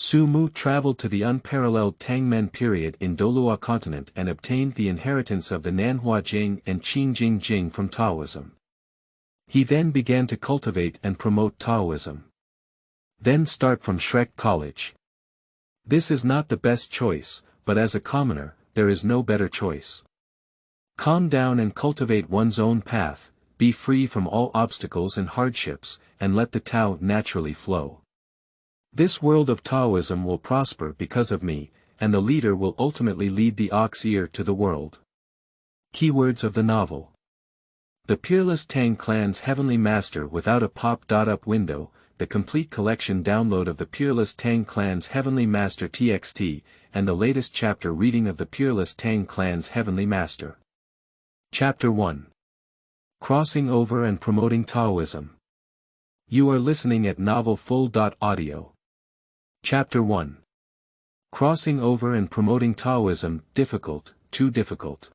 Su Mu traveled to the unparalleled Tangmen period in Douluo Continent and obtained the inheritance of the Nanhua Jing and Qingjing Jing from Taoism. He then began to cultivate and promote Taoism. Then start from Shrek College. This is not the best choice, but as a commoner, there is no better choice. Calm down and cultivate one's own path, be free from all obstacles and hardships, and let the Tao naturally flow. This world of Taoism will prosper because of me, and the leader will ultimately lead the ox ear to the world. Keywords of the novel. The Peerless Tang Clan's Heavenly Master without a pop-up window, the complete collection download of the Peerless Tang Clan's Heavenly Master TXT, and the latest chapter reading of the Peerless Tang Clan's Heavenly Master. Chapter 1. Crossing Over and Promoting Taoism. You are listening at novelfull.audio. Chapter 1. Crossing Over and Promoting Taoism, difficult, too difficult.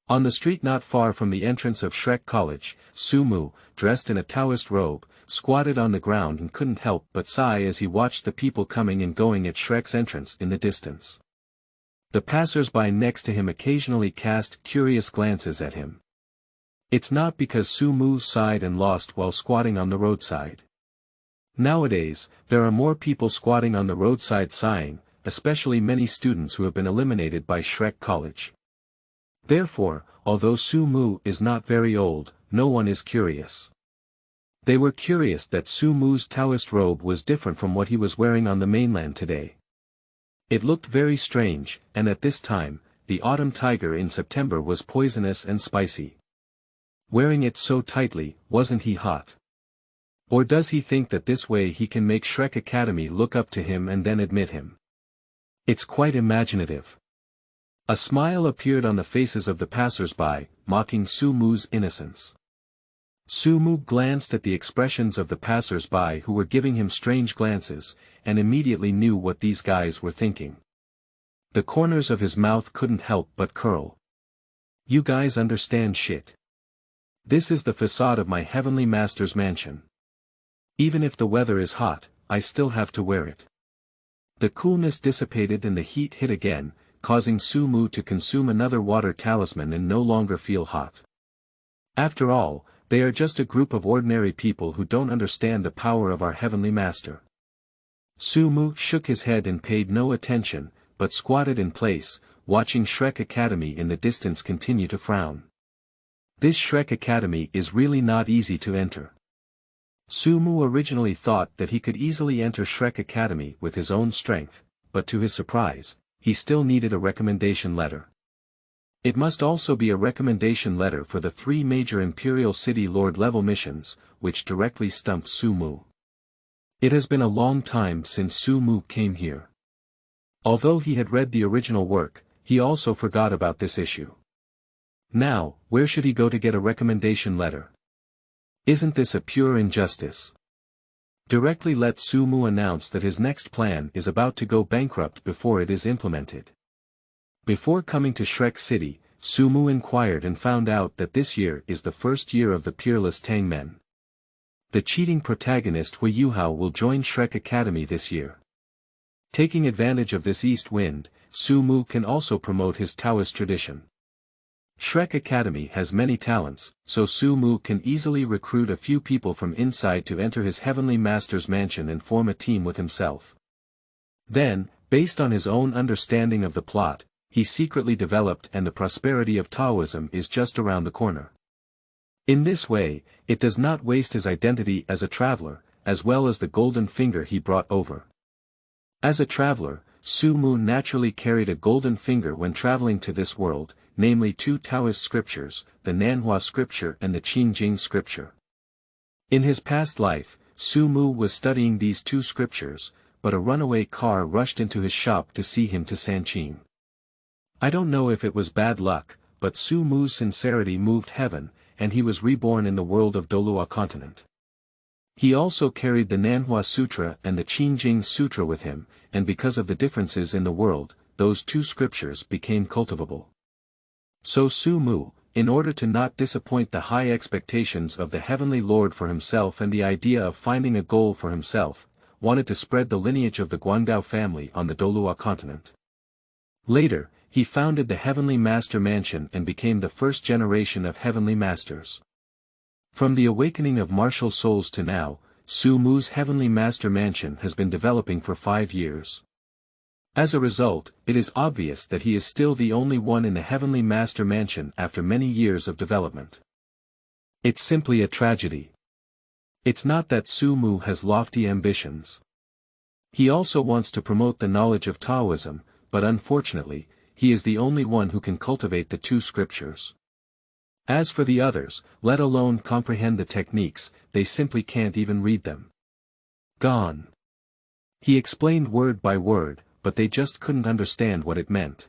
On the street not far from the entrance of Shrek College, Su Mu, dressed in a Taoist robe, squatted on the ground and couldn't help but sigh as he watched the people coming and going at Shrek's entrance in the distance. The passers-by next to him occasionally cast curious glances at him. It's not because Su Mu sighed and lost while squatting on the roadside. Nowadays, there are more people squatting on the roadside sighing, especially many students who have been eliminated by Shrek College. Therefore, although Su Mu is not very old, no one is curious. They were curious that Su Mu's Taoist robe was different from what he was wearing on the mainland today. It looked very strange, and at this time, the autumn tiger in September was poisonous and spicy. Wearing it so tightly, wasn't he hot? Or does he think that this way he can make Shrek Academy look up to him and then admit him? It's quite imaginative. A smile appeared on the faces of the passers-by, mocking Su Mu's innocence. Su Mu glanced at the expressions of the passers-by who were giving him strange glances, and immediately knew what these guys were thinking. The corners of his mouth couldn't help but curl. You guys understand shit. This is the facade of my Heavenly Master's mansion. Even if the weather is hot, I still have to wear it. The coolness dissipated and the heat hit again, causing Su Mu to consume another water talisman and no longer feel hot. After all, they are just a group of ordinary people who don't understand the power of our Heavenly Master. Su Mu shook his head and paid no attention, but squatted in place, watching Shrek Academy in the distance continue to frown. This Shrek Academy is really not easy to enter. Su Mu originally thought that he could easily enter Shrek Academy with his own strength, but to his surprise, he still needed a recommendation letter. It must also be a recommendation letter for the 3 major Imperial City Lord-level missions, which directly stumped Su Mu. It has been a long time since Su Mu came here. Although he had read the original work, he also forgot about this issue. Now, where should he go to get a recommendation letter? Isn't this a pure injustice? Directly let Su Mu announce that his next plan is about to go bankrupt before it is implemented. Before coming to Shrek City, Su Mu inquired and found out that this year is the first year of the Peerless Tangmen. The cheating protagonist Hui Yuhao will join Shrek Academy this year. Taking advantage of this east wind, Su Mu can also promote his Taoist tradition. Shrek Academy has many talents, so Su Mu can easily recruit a few people from inside to enter his Heavenly Master's mansion and form a team with himself. Then, based on his own understanding of the plot, he secretly developed and the prosperity of Taoism is just around the corner. In this way, it does not waste his identity as a traveler, as well as the golden finger he brought over. As a traveler, Su Mu naturally carried a golden finger when traveling to this world, namely 2 Taoist scriptures, the Nanhua scripture and the Qingjing scripture. In his past life, Su Mu was studying these 2 scriptures, but a runaway car rushed into his shop to see him to Sanqing. I don't know if it was bad luck, but Su Mu's sincerity moved heaven, and he was reborn in the world of Douluo Continent. He also carried the Nanhua Sutra and the Qingjing Sutra with him, and because of the differences in the world, those 2 scriptures became cultivable. So Su Mu, in order to not disappoint the high expectations of the Heavenly Lord for himself and the idea of finding a goal for himself, wanted to spread the lineage of the Guangdao family on the Douluo Continent. Later, he founded the Heavenly Master Mansion and became the first generation of Heavenly Masters. From the awakening of martial souls to now, Su Mu's Heavenly Master Mansion has been developing for 5 years. As a result, it is obvious that he is still the only one in the Heavenly Master Mansion after many years of development. It's simply a tragedy. It's not that Su Mu has lofty ambitions. He also wants to promote the knowledge of Taoism, but unfortunately, he is the only one who can cultivate the 2 scriptures. As for the others, let alone comprehend the techniques, they simply can't even read them. Gone. He explained word by word, but they just couldn't understand what it meant.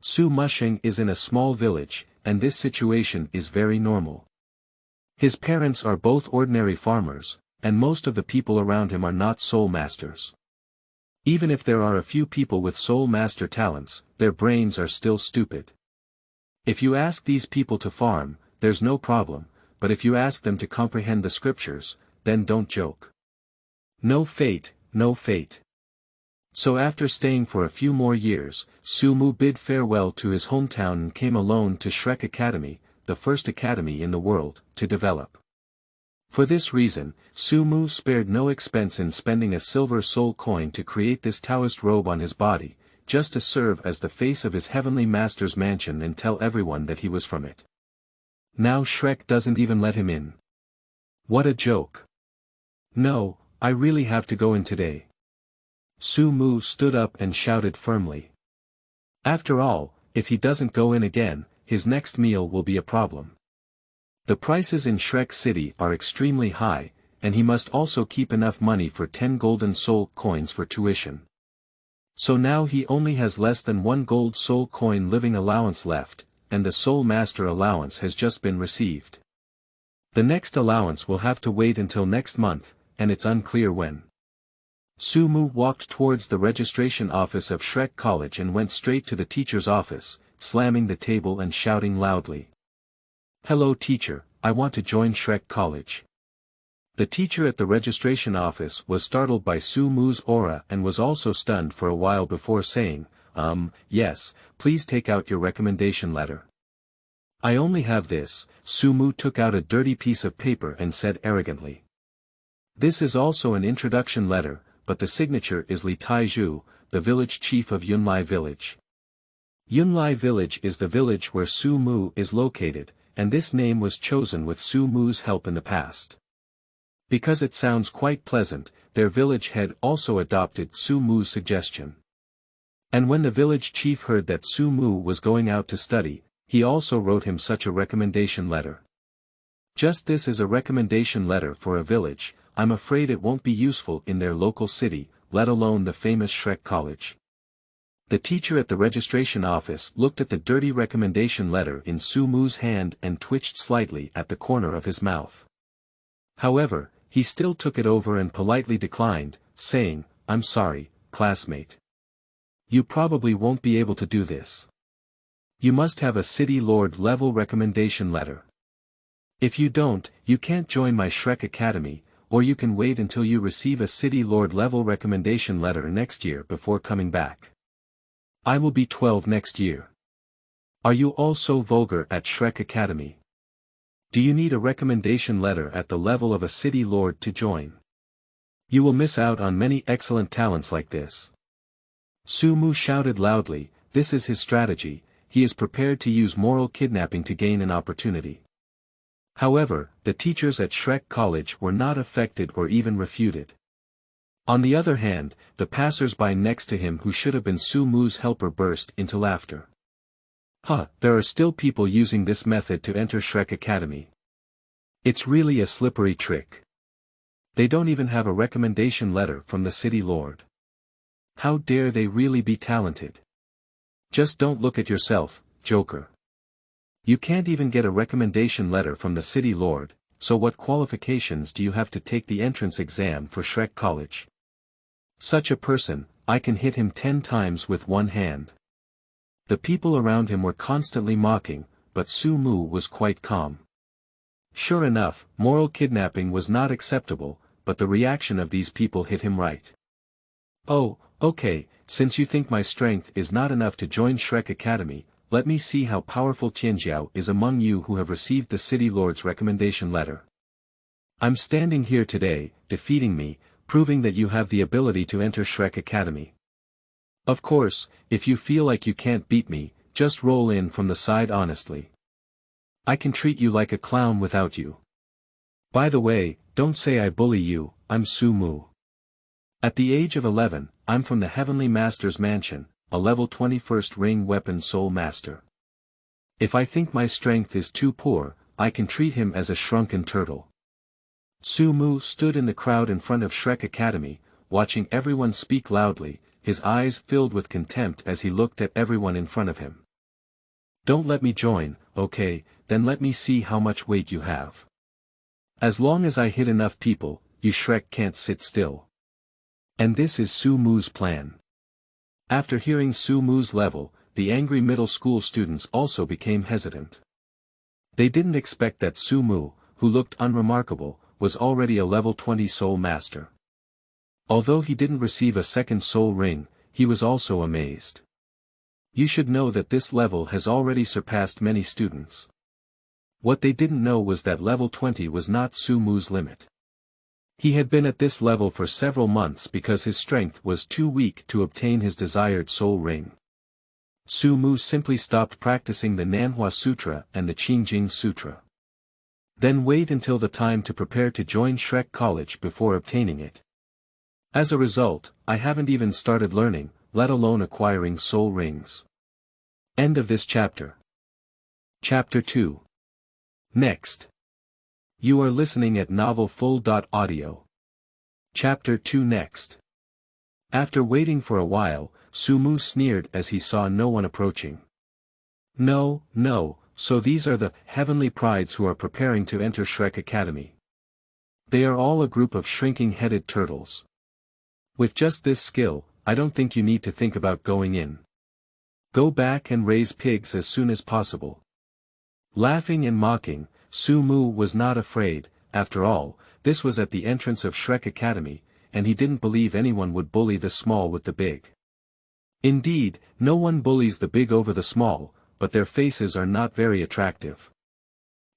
Su Mushing is in a small village, and this situation is very normal. His parents are both ordinary farmers, and most of the people around him are not soul masters. Even if there are a few people with soul master talents, their brains are still stupid. If you ask these people to farm, there's no problem, but if you ask them to comprehend the scriptures, then don't joke. No fate, no fate. So after staying for a few more years, Su Mu bid farewell to his hometown and came alone to Shrek Academy, the first academy in the world, to develop. For this reason, Su Mu spared no expense in spending a silver soul coin to create this Taoist robe on his body, just to serve as the face of his Heavenly Master's mansion and tell everyone that he was from it. Now Shrek doesn't even let him in. What a joke. No, I really have to go in today. Su Mu stood up and shouted firmly. After all, if he doesn't go in again, his next meal will be a problem. The prices in Shrek City are extremely high, and he must also keep enough money for 10 golden soul coins for tuition. So now he only has less than 1 gold soul coin living allowance left, and the soul master allowance has just been received. The next allowance will have to wait until next month, and it's unclear when. Su Mu walked towards the registration office of Shrek College and went straight to the teacher's office, slamming the table and shouting loudly. "Hello teacher, I want to join Shrek College." The teacher at the registration office was startled by Su Mu's aura and was also stunned for a while before saying, yes, please take out your recommendation letter." "I only have this." Su Mu took out a dirty piece of paper and said arrogantly. "This is also an introduction letter, but the signature is Li Taizhu, the village chief of Yunlai village. Yunlai village is the village where Su Mu is located, and this name was chosen with Su Mu's help in the past. Because it sounds quite pleasant, their village head also adopted Su Mu's suggestion. And when the village chief heard that Su Mu was going out to study, he also wrote him such a recommendation letter. Just this is a recommendation letter for a village. I'm afraid it won't be useful in their local city, let alone the famous Shrek College. The teacher at the registration office looked at the dirty recommendation letter in Su Mu's hand and twitched slightly at the corner of his mouth. However, he still took it over and politely declined, saying, "I'm sorry, classmate. You probably won't be able to do this. You must have a city lord level recommendation letter. If you don't, you can't join my Shrek Academy, or you can wait until you receive a city lord level recommendation letter next year before coming back. I will be 12 next year. Are you all so vulgar at Shrek Academy? Do you need a recommendation letter at the level of a city lord to join? You will miss out on many excellent talents like this." Su Mu shouted loudly. This is his strategy. He is prepared to use moral kidnapping to gain an opportunity. However, the teachers at Shrek College were not affected or even refuted. On the other hand, the passers-by next to him who should have been Su Mu's helper burst into laughter. There are still people using this method to enter Shrek Academy. It's really a slippery trick. They don't even have a recommendation letter from the city lord. How dare they really be talented? Just don't look at yourself, joker. You can't even get a recommendation letter from the city lord, so what qualifications do you have to take the entrance exam for Shrek College? Such a person, I can hit him 10 times with one hand. The people around him were constantly mocking, but Su Mu was quite calm. Sure enough, moral kidnapping was not acceptable, but the reaction of these people hit him right. "Oh, okay, since you think my strength is not enough to join Shrek Academy, let me see how powerful Tianjiao is among you who have received the city lord's recommendation letter. I'm standing here today, defeating me, proving that you have the ability to enter Shrek Academy. Of course, if you feel like you can't beat me, just roll in from the side honestly. I can treat you like a clown without you. By the way, don't say I bully you, I'm Su Mu. At the age of 11, I'm from the Heavenly Master's Mansion, a level 21st ring weapon soul master. If I think my strength is too poor, I can treat him as a shrunken turtle." Su Mu stood in the crowd in front of Shrek Academy, watching everyone speak loudly, his eyes filled with contempt as he looked at everyone in front of him. "Don't let me join, okay, then let me see how much weight you have. As long as I hit enough people, you Shrek can't sit still." And this is Su Mu's plan. After hearing Su Mu's level, the angry middle school students also became hesitant. They didn't expect that Su Mu, who looked unremarkable, was already a level 20 soul master. Although he didn't receive a second soul ring, he was also amazed. You should know that this level has already surpassed many students. What they didn't know was that level 20 was not Su Mu's limit. He had been at this level for several months because his strength was too weak to obtain his desired soul ring. Su Mu simply stopped practicing the Nanhua Sutra and the Qingjing Sutra. Then wait until the time to prepare to join Shrek College before obtaining it. As a result, I haven't even started learning, let alone acquiring soul rings. End of this chapter. Chapter 2. Next. You are listening at novelfull.audio. Chapter 2 next. After waiting for a while, Su Mu sneered as he saw no one approaching. No, so these are the heavenly prides who are preparing to enter Shrek Academy. They are all a group of shrinking-headed turtles. With just this skill, I don't think you need to think about going in. Go back and raise pigs as soon as possible. Laughing and mocking, Su Mu was not afraid. After all, this was at the entrance of Shrek Academy, and he didn't believe anyone would bully the small with the big. Indeed, no one bullies the big over the small, but their faces are not very attractive.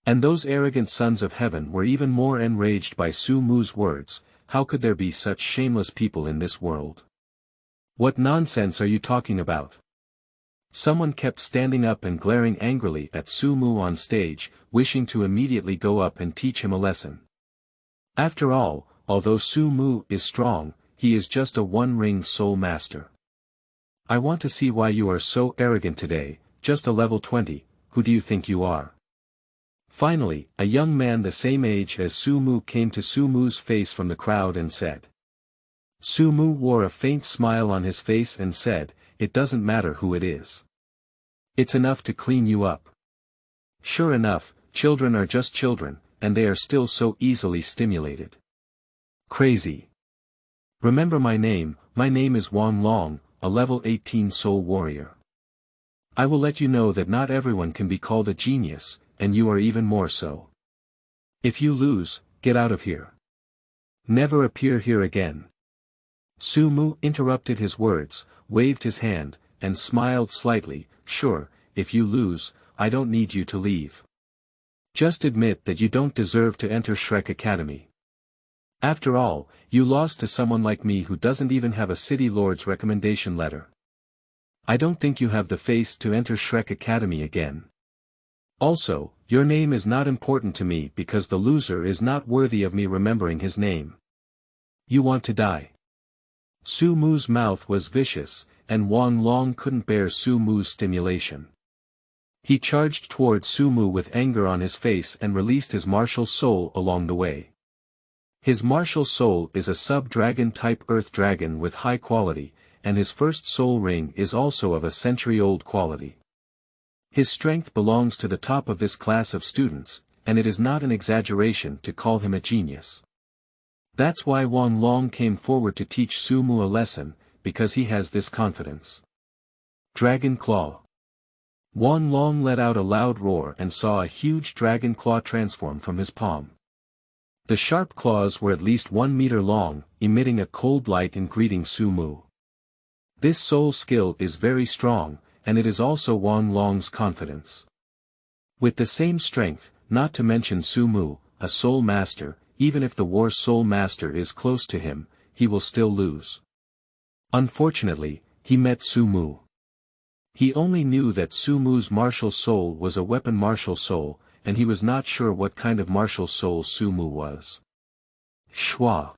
And those arrogant sons of heaven were even more enraged by Su Mu's words. How could there be such shameless people in this world? What nonsense are you talking about? Someone kept standing up and glaring angrily at Su Mu on stage, wishing to immediately go up and teach him a lesson. After all, although Su Mu is strong, he is just a one-ring soul master. I want to see why you are so arrogant today, just a level 20, who do you think you are? Finally, a young man the same age as Su Mu came to Su Mu's face from the crowd and said. Su Mu wore a faint smile on his face and said, "It doesn't matter who it is. It's enough to clean you up." Sure enough, children are just children, and they are still so easily stimulated. Crazy. Remember my name is Wang, a level 18 soul warrior. I will let you know that not everyone can be called a genius, and you are even more so. If you lose, get out of here. Never appear here again. Su Mu interrupted his words, waved his hand, and smiled slightly. Sure, if you lose, I don't need you to leave. Just admit that you don't deserve to enter Shrek Academy. After all, you lost to someone like me who doesn't even have a city lord's recommendation letter. I don't think you have the face to enter Shrek Academy again. Also, your name is not important to me because the loser is not worthy of me remembering his name. You want to die. Su Mu's mouth was vicious, and Wang couldn't bear Su Mu's stimulation. He charged toward Su Mu with anger on his face and released his martial soul along the way. His martial soul is a sub-dragon type earth dragon with high quality, and his first soul ring is also of a century-old quality. His strength belongs to the top of this class of students, and it is not an exaggeration to call him a genius. That's why Wang came forward to teach Su Mu a lesson, because he has this confidence. Dragon Claw. Wang let out a loud roar and saw a huge dragon claw transform from his palm. The sharp claws were at least 1 meter long, emitting a cold light in greeting Su Mu. This soul skill is very strong, and it is also Wang Long's confidence. With the same strength, not to mention Su Mu, a soul master, even if the war soul master is close to him, he will still lose. Unfortunately, he met Su Mu. He only knew that Su Mu's martial soul was a weapon martial soul, and he was not sure what kind of martial soul Su Mu was. Shua.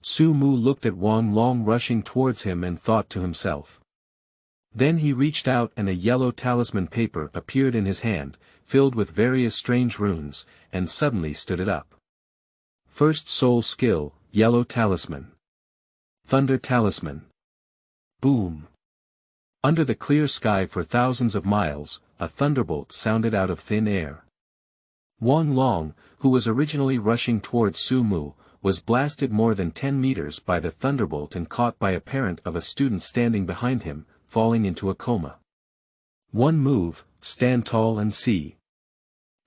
Su Mu looked at Wang Long rushing towards him and thought to himself. Then he reached out and a yellow talisman paper appeared in his hand, filled with various strange runes, and suddenly stood it up. First soul skill, yellow talisman. Thunder talisman. Boom. Under the clear sky for thousands of miles, a thunderbolt sounded out of thin air. Wang Long, who was originally rushing towards Su Mu, was blasted more than 10 meters by the thunderbolt and caught by a parent of a student standing behind him, falling into a coma. One move, stand tall and see.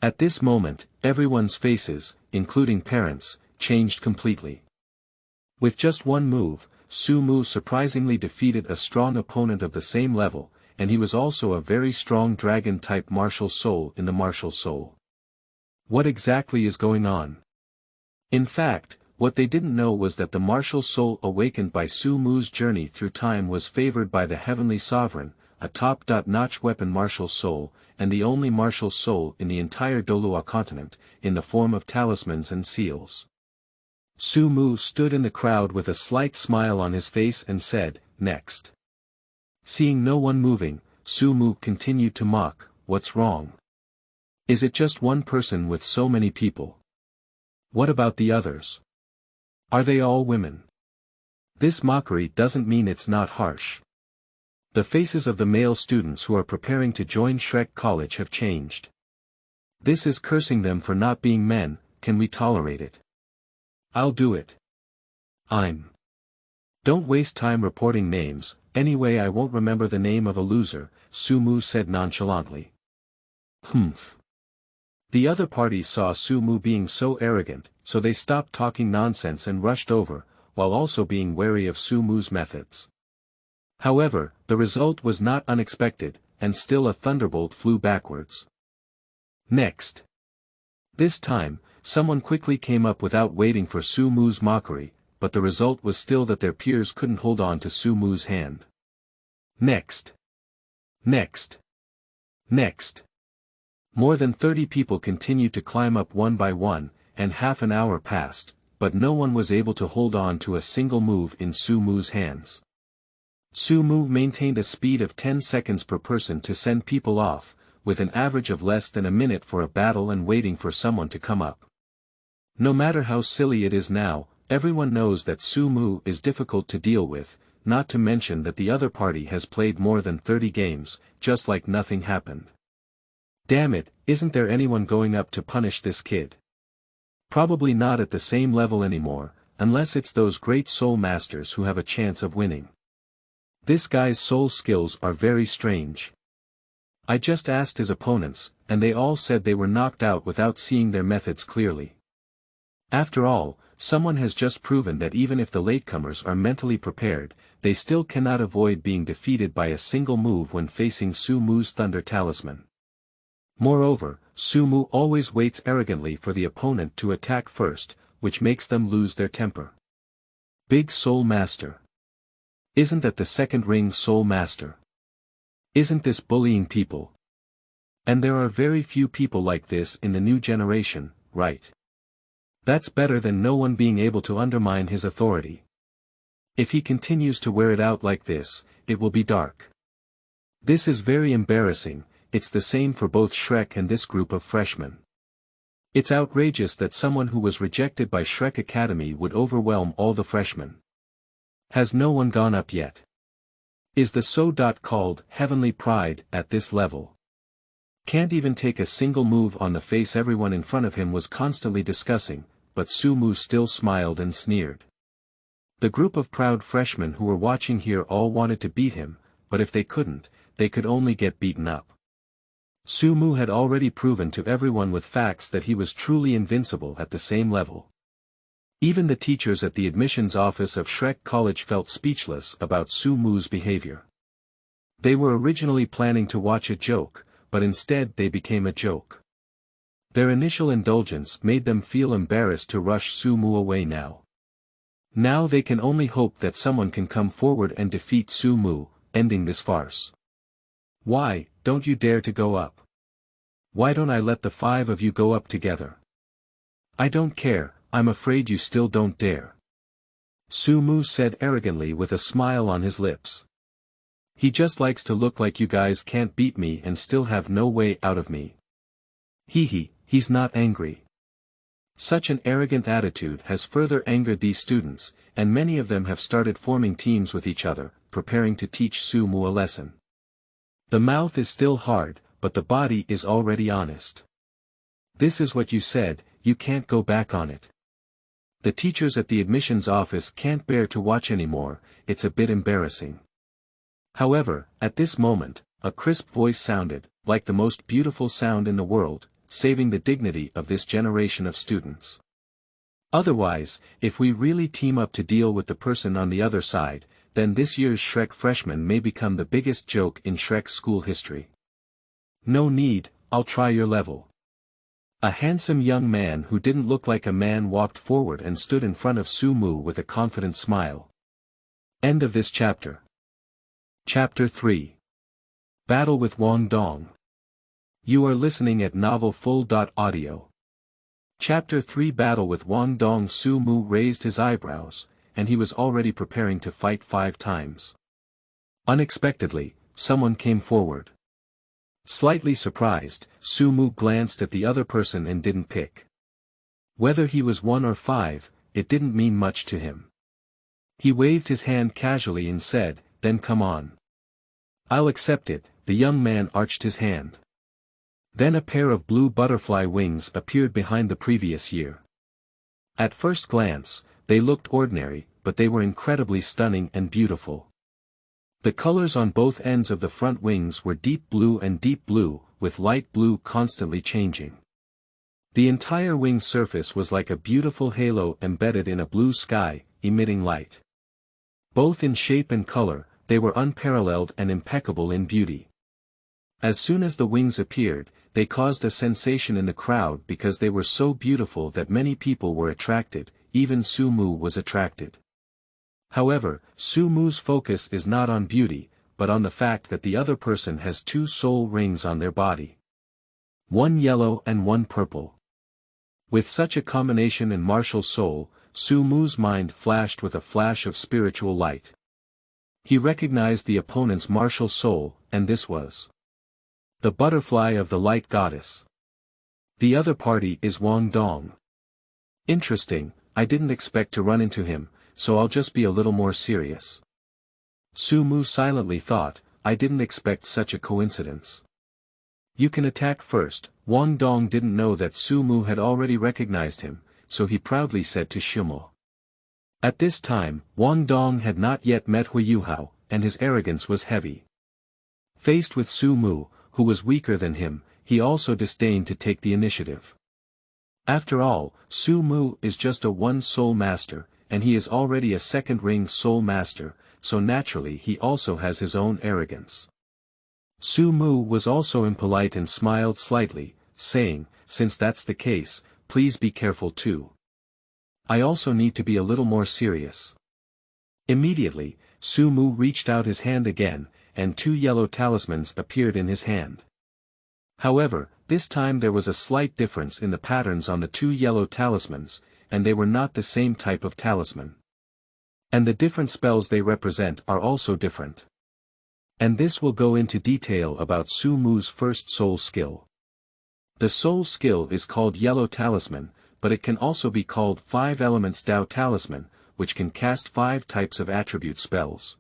At this moment, everyone's faces, including parents, changed completely. With just one move, Su Mu surprisingly defeated a strong opponent of the same level, and he was also a very strong dragon-type martial soul in the martial soul. What exactly is going on? In fact, what they didn't know was that the martial soul awakened by Su Mu's journey through time was favored by the Heavenly Sovereign, a top-notch weapon martial soul, and the only martial soul in the entire Douluo Continent, in the form of talismans and seals. Su Mu stood in the crowd with a slight smile on his face and said, "Next." Seeing no one moving, Su Mu continued to mock, "What's wrong? Is it just one person with so many people? What about the others? Are they all women?" This mockery doesn't mean it's not harsh. The faces of the male students who are preparing to join Shrek College have changed. This is cursing them for not being men. Can we tolerate it? I'll do it. Don't waste time reporting names, anyway I won't remember the name of a loser, Su Mu said nonchalantly. Humph. The other party saw Su Mu being so arrogant, so they stopped talking nonsense and rushed over, while also being wary of Su Mu's methods. However, the result was not unexpected, and still a thunderbolt flew backwards. Next. This time, someone quickly came up without waiting for Su Mu's mockery, but the result was still that their peers couldn't hold on to Su Mu's hand. Next. Next. Next. More than 30 people continued to climb up one by one, and half an hour passed, but no one was able to hold on to a single move in Su Mu's hands. Su Mu maintained a speed of 10 seconds per person to send people off, with an average of less than a minute for a battle and waiting for someone to come up. No matter how silly it is now, everyone knows that Su Mu is difficult to deal with, not to mention that the other party has played more than 30 games, just like nothing happened. Damn it, isn't there anyone going up to punish this kid? Probably not at the same level anymore, unless it's those great soul masters who have a chance of winning. This guy's soul skills are very strange. I just asked his opponents, and they all said they were knocked out without seeing their methods clearly. After all, someone has just proven that even if the latecomers are mentally prepared, they still cannot avoid being defeated by a single move when facing Su Mu's Thunder Talisman. Moreover, Su Mu always waits arrogantly for the opponent to attack first, which makes them lose their temper. Big Soul Master. Isn't that the second ring Soul Master? Isn't this bullying people? And there are very few people like this in the new generation, right? That's better than no one being able to undermine his authority. If he continues to wear it out like this, it will be dark. This is very embarrassing. It's the same for both Shrek and this group of freshmen. It's outrageous that someone who was rejected by Shrek Academy would overwhelm all the freshmen. Has no one gone up yet? Is the so-called heavenly pride at this level? Can't even take a single move on the face everyone in front of him was constantly discussing, but Su Mu still smiled and sneered. The group of proud freshmen who were watching here all wanted to beat him, but if they couldn't, they could only get beaten up. Su Mu had already proven to everyone with facts that he was truly invincible at the same level. Even the teachers at the admissions office of Shrek College felt speechless about Su Mu's behavior. They were originally planning to watch a joke, but instead they became a joke. Their initial indulgence made them feel embarrassed to rush Su Mu away now. Now they can only hope that someone can come forward and defeat Su Mu, ending this farce. Why, don't you dare to go up? Why don't I let the 5 of you go up together? I don't care, I'm afraid you still don't dare. Su Mu said arrogantly with a smile on his lips. He just likes to look like you guys can't beat me and still have no way out of me. He's not angry. Such an arrogant attitude has further angered these students, and many of them have started forming teams with each other, preparing to teach Su Mu a lesson. The mouth is still hard, but the body is already honest. This is what you said, you can't go back on it. The teachers at the admissions office can't bear to watch anymore, it's a bit embarrassing. However, at this moment, a crisp voice sounded, like the most beautiful sound in the world, saving the dignity of this generation of students. Otherwise, if we really team up to deal with the person on the other side, then this year's Shrek freshman may become the biggest joke in Shrek's school history. No need, I'll try your level. A handsome young man who didn't look like a man walked forward and stood in front of Su Mu with a confident smile. End of this chapter. Chapter 3. Battle with Wang Dong. You are listening at novelfull.audio. Chapter 3 Battle with Wang Dong. Su Mu raised his eyebrows, and he was already preparing to fight 5 times. Unexpectedly, someone came forward. Slightly surprised, Su Mu glanced at the other person and didn't pick. Whether he was 1 or 5, it didn't mean much to him. He waved his hand casually and said, "Then come on." "I'll accept it," the young man arched his hand. Then a pair of blue butterfly wings appeared behind the previous year. At first glance, they looked ordinary, but they were incredibly stunning and beautiful. The colors on both ends of the front wings were deep blue and deep blue, with light blue constantly changing. The entire wing surface was like a beautiful halo embedded in a blue sky, emitting light. Both in shape and color, they were unparalleled and impeccable in beauty. As soon as the wings appeared, they caused a sensation in the crowd because they were so beautiful that many people were attracted, even Su Mu was attracted. However, Su Mu's focus is not on beauty, but on the fact that the other person has 2 soul rings on their body. One yellow and one purple. With such a combination in martial soul, Su Mu's mind flashed with a flash of spiritual light. He recognized the opponent's martial soul, and this was the butterfly of the light goddess. The other party is Wang Dong. Interesting, I didn't expect to run into him, so I'll just be a little more serious. Su Mu silently thought, I didn't expect such a coincidence. You can attack first. Wang Dong didn't know that Su Mu had already recognized him, so he proudly said to Shimo. At this time, Wang Dong had not yet met Hui Yuhao, and his arrogance was heavy. Faced with Su Mu, who was weaker than him, he also disdained to take the initiative. After all, Su Mu is just a 1 soul master, and he is already a 2nd ring soul master, so naturally he also has his own arrogance. Su Mu was also impolite and smiled slightly, saying, since that's the case, please be careful too. I also need to be a little more serious. Immediately, Su Mu reached out his hand again, and 2 yellow talismans appeared in his hand. However, this time there was a slight difference in the patterns on the 2 yellow talismans, and they were not the same type of talisman. And the different spells they represent are also different. And this will go into detail about Su Mu's first soul skill. The soul skill is called Yellow Talisman, but it can also be called 5 Elements Tao Talisman, which can cast 5 types of attribute spells.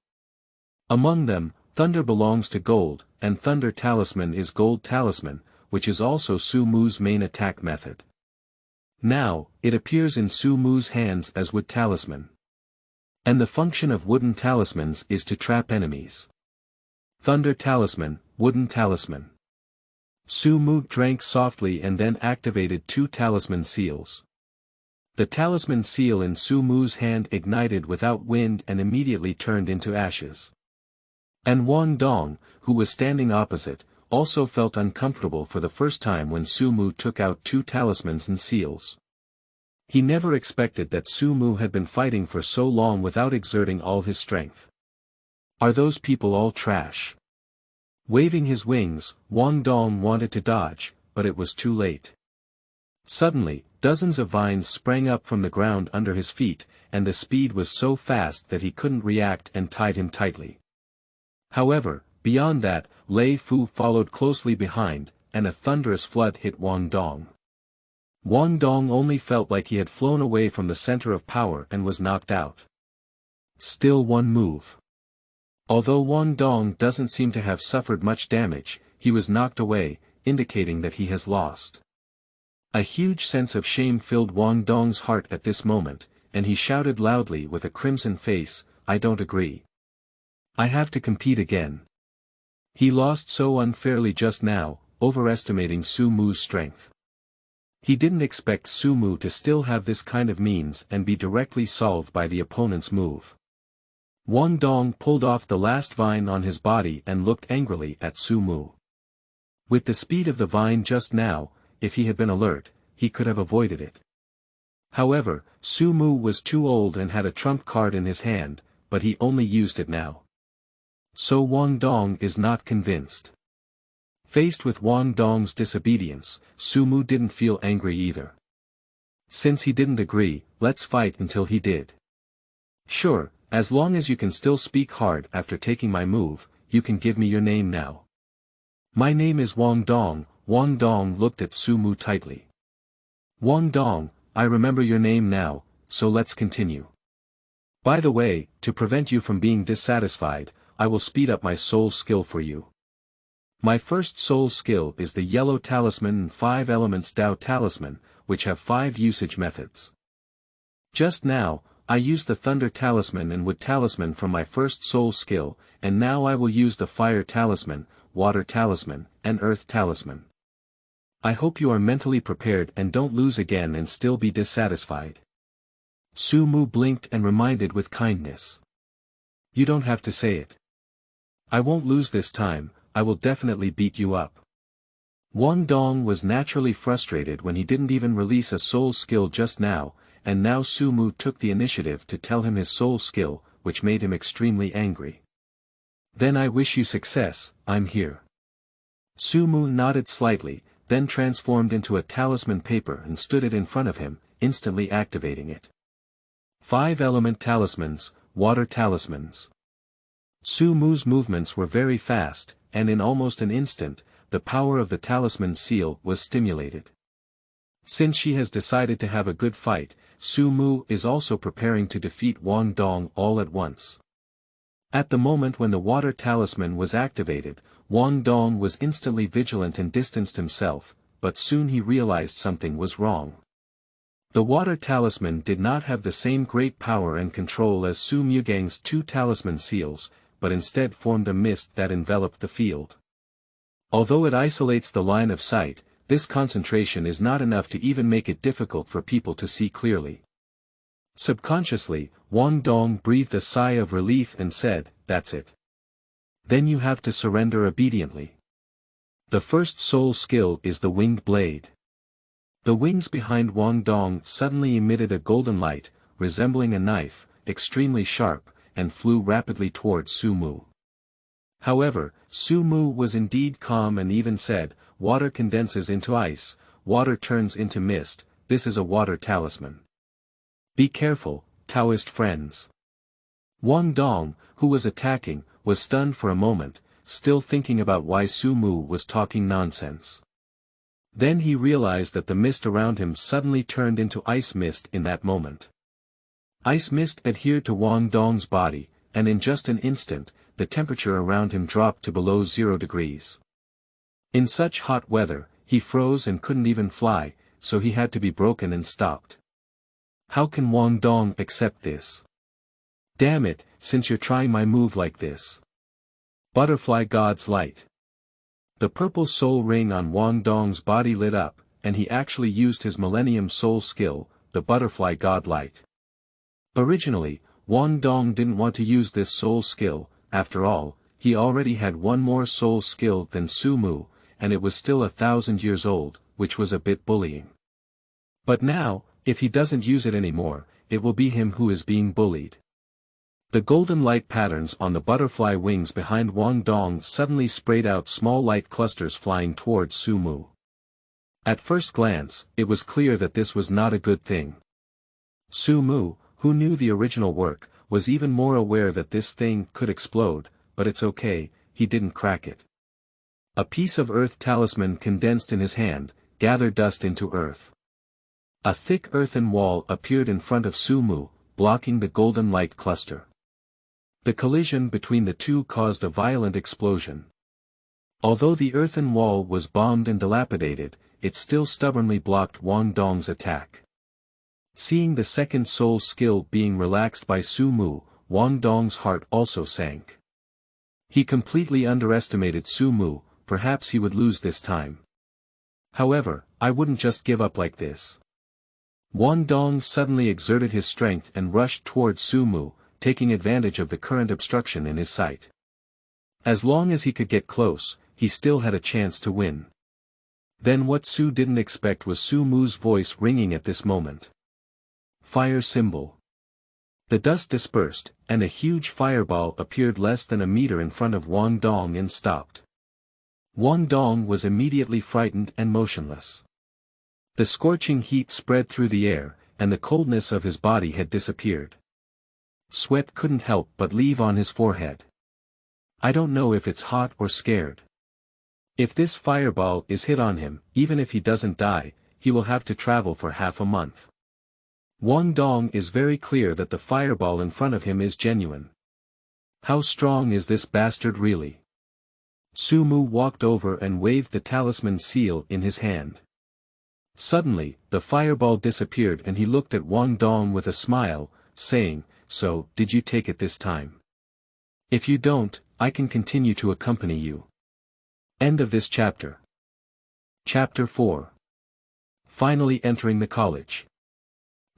Among them, Thunder belongs to Gold, and Thunder Talisman is Gold Talisman, which is also Su Mu's main attack method. Now, it appears in Su Mu's hands as Wood Talisman. And the function of wooden talismans is to trap enemies. Thunder Talisman, Wooden Talisman. Su Mu drank softly and then activated 2 talisman seals. The talisman seal in Su Mu's hand ignited without wind and immediately turned into ashes. And Wang Dong, who was standing opposite, also felt uncomfortable for the first time when Su Mu took out 2 talismans and seals. He never expected that Su Mu had been fighting for so long without exerting all his strength. Are those people all trash? Waving his wings, Wang Dong wanted to dodge, but it was too late. Suddenly, dozens of vines sprang up from the ground under his feet, and the speed was so fast that he couldn't react and tied him tightly. However, beyond that, Lei Fu followed closely behind, and a thunderous flood hit Wang Dong. Wang Dong only felt like he had flown away from the center of power and was knocked out. Still one move. Although Wang Dong doesn't seem to have suffered much damage, he was knocked away, indicating that he has lost. A huge sense of shame filled Wang Dong's heart at this moment, and he shouted loudly with a crimson face, "I don't agree. I have to compete again." He lost so unfairly just now, overestimating Su Mu's strength. He didn't expect Su Mu to still have this kind of means and be directly solved by the opponent's move. Wang Dong pulled off the last vine on his body and looked angrily at Su Mu. With the speed of the vine just now, if he had been alert, he could have avoided it. However, Su Mu was too old and had a trump card in his hand, but he only used it now. So Wang Dong is not convinced. Faced with Wang Dong's disobedience, Su Mu didn't feel angry either. Since he didn't agree, let's fight until he did. Sure, as long as you can still speak hard after taking my move, you can give me your name now. My name is Wang Dong. Wang Dong looked at Su Mu tightly. Wang Dong, I remember your name now, so let's continue. By the way, to prevent you from being dissatisfied, I will speed up my soul skill for you. My first soul skill is the Yellow Talisman and 5 Elements Tao Talisman, which have 5 usage methods. Just now, I used the Thunder Talisman and Wood Talisman from my first soul skill, and now I will use the Fire Talisman, Water Talisman, and Earth Talisman. I hope you are mentally prepared and don't lose again and still be dissatisfied. Su Mu blinked and reminded with kindness. You don't have to say it. I won't lose this time, I will definitely beat you up. Wang Dong was naturally frustrated when he didn't even release a soul skill just now, and now Su Mu took the initiative to tell him his soul skill, which made him extremely angry. Then I wish you success, I'm here. Su Mu nodded slightly, then transformed into a talisman paper and stood it in front of him, instantly activating it. 5 element talismans, water talismans. Su Mu's movements were very fast, and in almost an instant, the power of the talisman seal was stimulated. Since she has decided to have a good fight, Su Mu is also preparing to defeat Wang Dong all at once. At the moment when the water talisman was activated, Wang Dong was instantly vigilant and distanced himself, but soon he realized something was wrong. The water talisman did not have the same great power and control as Su Mugang's 2 talisman seals, but instead formed a mist that enveloped the field. Although it isolates the line of sight, this concentration is not enough to even make it difficult for people to see clearly. Subconsciously, Wang Dong breathed a sigh of relief and said, "That's it. Then you have to surrender obediently." The first soul skill is the Winged Blade. The wings behind Wang Dong suddenly emitted a golden light, resembling a knife, extremely sharp, and flew rapidly towards Su Mu. However, Su Mu was indeed calm and even said, "Water condenses into ice, water turns into mist, this is a water talisman. Be careful, Taoist friends." Wang Dong, who was attacking, was stunned for a moment, still thinking about why Su Mu was talking nonsense. Then he realized that the mist around him suddenly turned into ice mist in that moment. Ice mist adhered to Wang Dong's body, and in just an instant, the temperature around him dropped to below 0 degrees. In such hot weather, he froze and couldn't even fly, so he had to be broken and stopped. How can Wang Dong accept this? Damn it, since you're trying my move like this. Butterfly God's Light. The purple soul ring on Wang Dong's body lit up, and he actually used his Millennium Soul skill, the Butterfly God Light. Originally, Wang Dong didn't want to use this soul skill. After all, he already had one more soul skill than Su Mu, and it was still 1,000 years old, which was a bit bullying. But now, if he doesn't use it anymore, it will be him who is being bullied. The golden light patterns on the butterfly wings behind Wang Dong suddenly sprayed out small light clusters flying towards Su Mu. At first glance, it was clear that this was not a good thing. Su Mu, who knew the original work, was even more aware that this thing could explode, but it's okay, he didn't crack it. A piece of earth talisman condensed in his hand, gathered dust into earth. A thick earthen wall appeared in front of Su Mu, blocking the golden light cluster. The collision between the two caused a violent explosion. Although the earthen wall was bombed and dilapidated, it still stubbornly blocked Wang Dong's attack. Seeing the second soul skill being relaxed by Su Mu, Wang Dong's heart also sank. He completely underestimated Su Mu, perhaps he would lose this time. However, I wouldn't just give up like this. Wang Dong suddenly exerted his strength and rushed towards Su Mu, taking advantage of the current obstruction in his sight. As long as he could get close, he still had a chance to win. Then what Su didn't expect was Su Mu's voice ringing at this moment. Fire symbol. The dust dispersed, and a huge fireball appeared less than a meter in front of Wang Dong and stopped. Wang Dong was immediately frightened and motionless. The scorching heat spread through the air, and the coldness of his body had disappeared. Sweat couldn't help but leave on his forehead. I don't know if it's hot or scared. If this fireball is hit on him, even if he doesn't die, he will have to travel for half a month. Wang Dong is very clear that the fireball in front of him is genuine. How strong is this bastard really? Su Mu walked over and waved the talisman seal in his hand. Suddenly, the fireball disappeared and he looked at Wang Dong with a smile, saying, "So, did you take it this time? If you don't, I can continue to accompany you." End of this chapter. Chapter 4. Finally entering the college.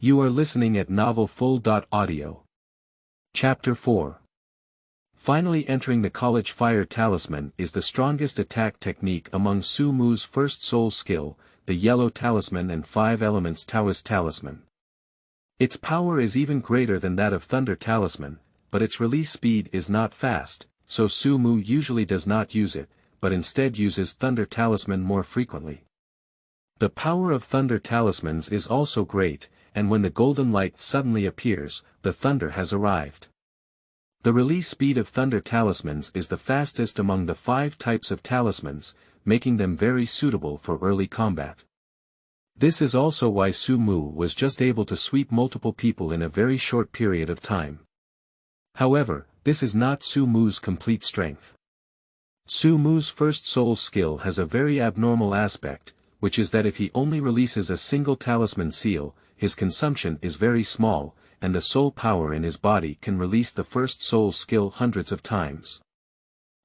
You are listening at novelfull.audio. Chapter 4. Finally entering the college. Fire talisman is the strongest attack technique among Su Mu's first soul skill, the yellow talisman and 5 elements Taoist talisman. Its power is even greater than that of thunder talisman, but its release speed is not fast, so Su Mu usually does not use it, but instead uses thunder talisman more frequently. The power of thunder talismans is also great, and when the golden light suddenly appears, the thunder has arrived. The release speed of thunder talismans is the fastest among the 5 types of talismans, making them very suitable for early combat. This is also why Su Mu was just able to sweep multiple people in a very short period of time. However, this is not Su Mu's complete strength. Su Mu's first soul skill has a very abnormal aspect, which is that if he only releases a single talisman seal, his consumption is very small, and the soul power in his body can release the first soul skill hundreds of times.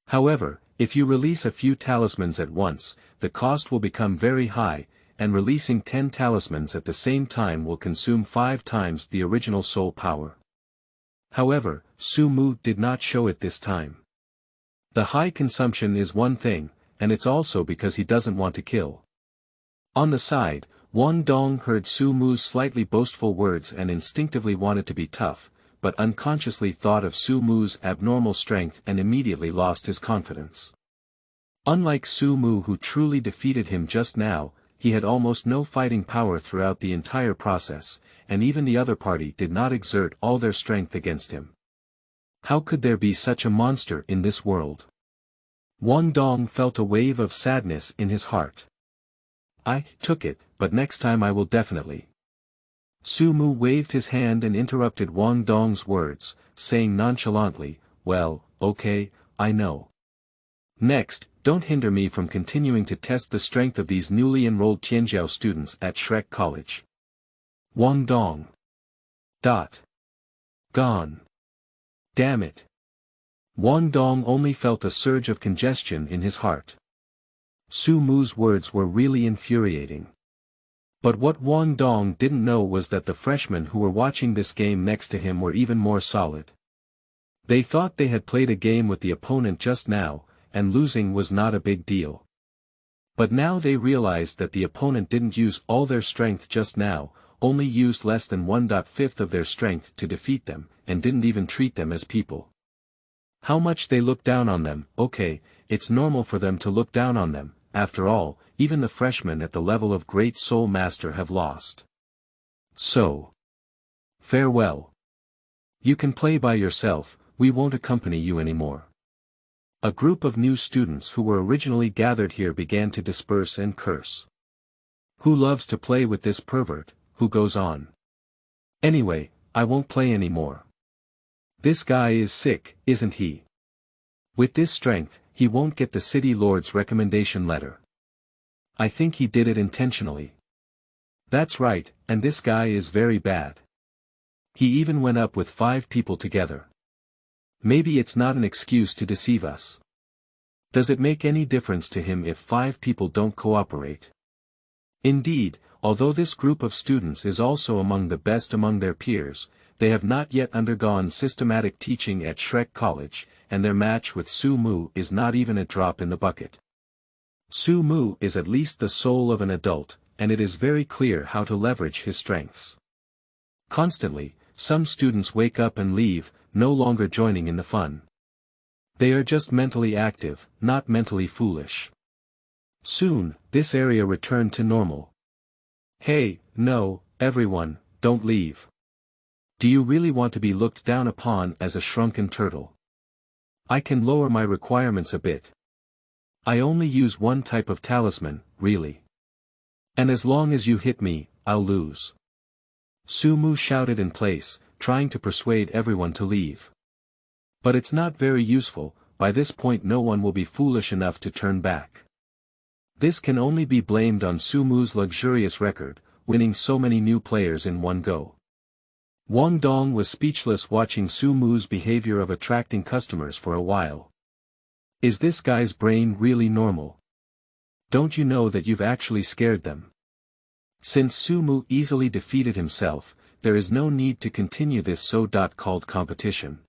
However, if you release a few talismans at once, the cost will become very high, and releasing 10 talismans at the same time will consume 5 times the original soul power. However, Su Mu did not show it this time. The high consumption is one thing, and it's also because he doesn't want to kill. On the side, Wang Dong heard Su Mu's slightly boastful words and instinctively wanted to be tough, but unconsciously thought of Su Mu's abnormal strength and immediately lost his confidence. Unlike Su Mu, who truly defeated him just now, he had almost no fighting power throughout the entire process, and even the other party did not exert all their strength against him. How could there be such a monster in this world? Wang Dong felt a wave of sadness in his heart. I took it, but next time I will definitely. Su Mu waved his hand and interrupted Wang Dong's words, saying nonchalantly, "Well, okay, I know. Next, don't hinder me from continuing to test the strength of these newly enrolled Tianjiao students at Shrek College." Wang Dong. Gone. Damn it. Wang Dong only felt a surge of congestion in his heart. Su Mu's words were really infuriating. But what Wang Dong didn't know was that the freshmen who were watching this game next to him were even more solid. They thought they had played a game with the opponent just now, and losing was not a big deal. But now they realized that the opponent didn't use all their strength just now, only used less than 1/5 of their strength to defeat them, and didn't even treat them as people. How much they looked down on them. Okay, it's normal for them to look down on them, after all, even the freshmen at the level of Great Soul Master have lost. So, farewell. You can play by yourself, we won't accompany you anymore. A group of new students who were originally gathered here began to disperse and curse. Who loves to play with this pervert, who goes on? Anyway, I won't play anymore. This guy is sick, isn't he? With this strength, he won't get the city lord's recommendation letter. I think he did it intentionally. That's right, and this guy is very bad. He even went up with 5 people together. Maybe it's not an excuse to deceive us. Does it make any difference to him if 5 people don't cooperate? Indeed, although this group of students is also among the best among their peers, they have not yet undergone systematic teaching at Shrek College, and their match with Su Mu is not even a drop in the bucket. Su Mu is at least the soul of an adult, and it is very clear how to leverage his strengths. Constantly, some students wake up and leave, no longer joining in the fun. They are just mentally active, not mentally foolish. Soon, this area returned to normal. Hey, no, everyone, don't leave. Do you really want to be looked down upon as a shrunken turtle? I can lower my requirements a bit. I only use one type of talisman, really. And as long as you hit me, I'll lose. Su Mu shouted in place, trying to persuade everyone to leave. But it's not very useful, by this point no one will be foolish enough to turn back. This can only be blamed on Su Mu's luxurious record, winning so many new players in one go. Wang Dong was speechless watching Su Mu's behavior of attracting customers for a while. Is this guy's brain really normal? Don't you know that you've actually scared them? Since Su Mu easily defeated himself, there is no need to continue this so-called competition.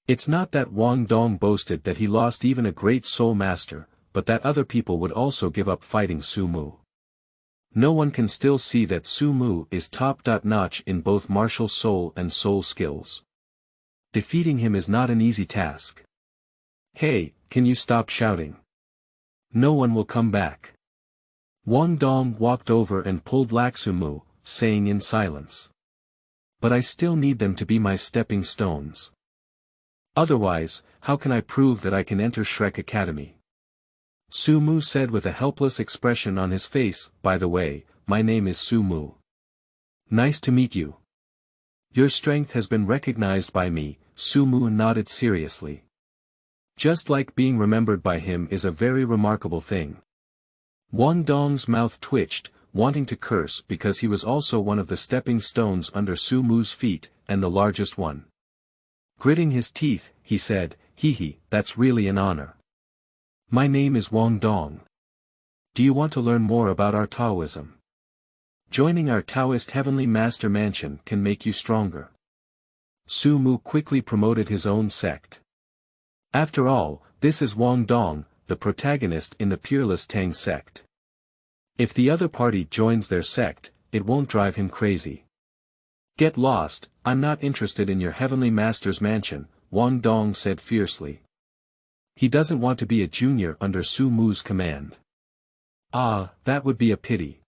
It's not that Wang Dong boasted that he lost even a great soul master, but that other people would also give up fighting Su Mu. No one can still see that Su Mu is top-notch in both martial soul and soul skills. Defeating him is not an easy task. Hey, can you stop shouting? No one will come back. Wang Dong walked over and pulled Su Mu, saying in silence. But I still need them to be my stepping stones. Otherwise, how can I prove that I can enter Shrek Academy? Su Mu said with a helpless expression on his face, by the way, my name is Su Mu. Nice to meet you. Your strength has been recognized by me, Su Mu nodded seriously. Just like being remembered by him is a very remarkable thing. Wang Dong's mouth twitched, wanting to curse because he was also one of the stepping stones under Su Mu's feet, and the largest one. Gritting his teeth, he said, hee, that's really an honor. My name is Wang Dong. Do you want to learn more about our Taoism? Joining our Taoist Heavenly Master Mansion can make you stronger. Su Mu quickly promoted his own sect. After all, this is Wang Dong, the protagonist in the Peerless Tang Sect. If the other party joins their sect, it won't drive him crazy. Get lost, I'm not interested in your Heavenly Master's mansion, Wang Dong said fiercely. He doesn't want to be a junior under Su Mu's command. Ah, that would be a pity.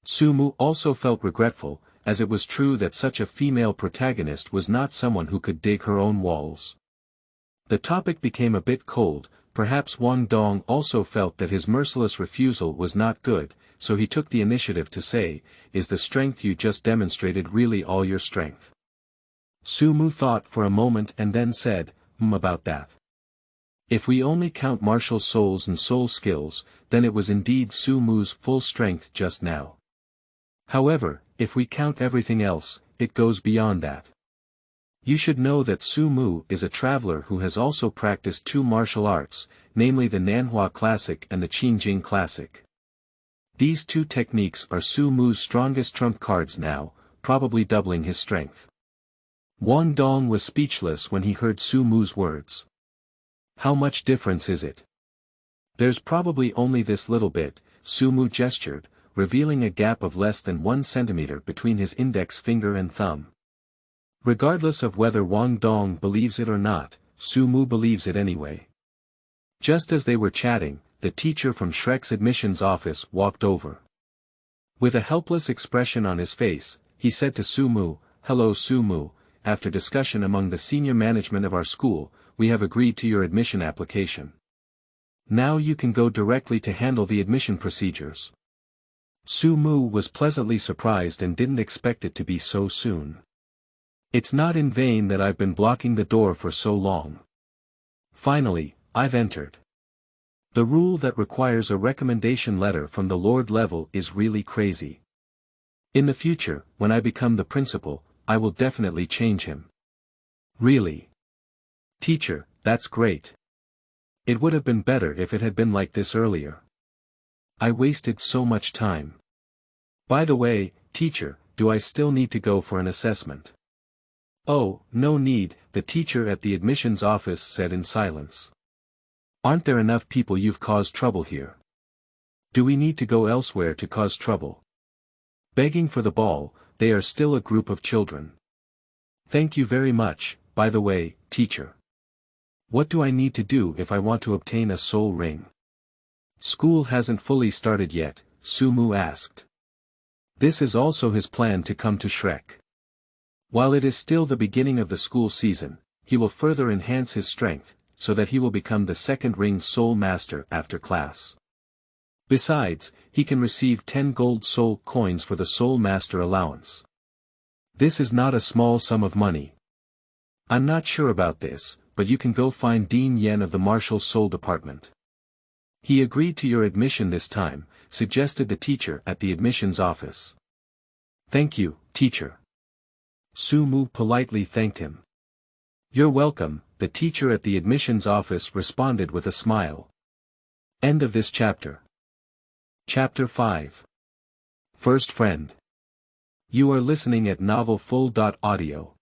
Su Mu also felt regretful, as it was true that such a female protagonist was not someone who could dig her own walls. The topic became a bit cold, perhaps Wang Dong also felt that his merciless refusal was not good, so he took the initiative to say, is the strength you just demonstrated really all your strength? Su Mu thought for a moment and then said, about that. If we only count martial souls and soul skills, then it was indeed Su Mu's full strength just now. However, if we count everything else, it goes beyond that. You should know that Su Mu is a traveler who has also practiced 2 martial arts, namely the Nanhua Classic and the Qingjing Classic. These two techniques are Su Mu's strongest trump cards now, probably doubling his strength. Wang Dong was speechless when he heard Su Mu's words. How much difference is it? There's probably only this little bit, Su Mu gestured, revealing a gap of less than 1 centimeter between his index finger and thumb. Regardless of whether Wang Dong believes it or not, Su Mu believes it anyway. Just as they were chatting, the teacher from Shrek's admissions office walked over. With a helpless expression on his face, he said to Su Mu, "Hello Su Mu, after discussion among the senior management of our school, we have agreed to your admission application. Now you can go directly to handle the admission procedures." Su Mu was pleasantly surprised and didn't expect it to be so soon. It's not in vain that I've been blocking the door for so long. Finally, I've entered. The rule that requires a recommendation letter from the Lord level is really crazy. In the future, when I become the principal, I will definitely change him. Really? Teacher, that's great. It would have been better if it had been like this earlier. I wasted so much time. By the way, teacher, do I still need to go for an assessment? Oh, no need, the teacher at the admissions office said in silence. Aren't there enough people you've caused trouble here? Do we need to go elsewhere to cause trouble? Begging for the ball, they are still a group of children. Thank you very much, by the way, teacher. What do I need to do if I want to obtain a soul ring? School hasn't fully started yet, Su Mu asked. This is also his plan to come to Shrek. While it is still the beginning of the school season, he will further enhance his strength, so that he will become the second ring soul master after class. Besides, he can receive 10 gold soul coins for the soul master allowance. This is not a small sum of money. I'm not sure about this, but you can go find Dean Yen of the Martial Soul Department. He agreed to your admission this time, suggested the teacher at the admissions office. Thank you, teacher. Su Mu politely thanked him. You're welcome, the teacher at the admissions office responded with a smile. End of this chapter. Chapter 5. First Friend. You are listening at novelfull.audio.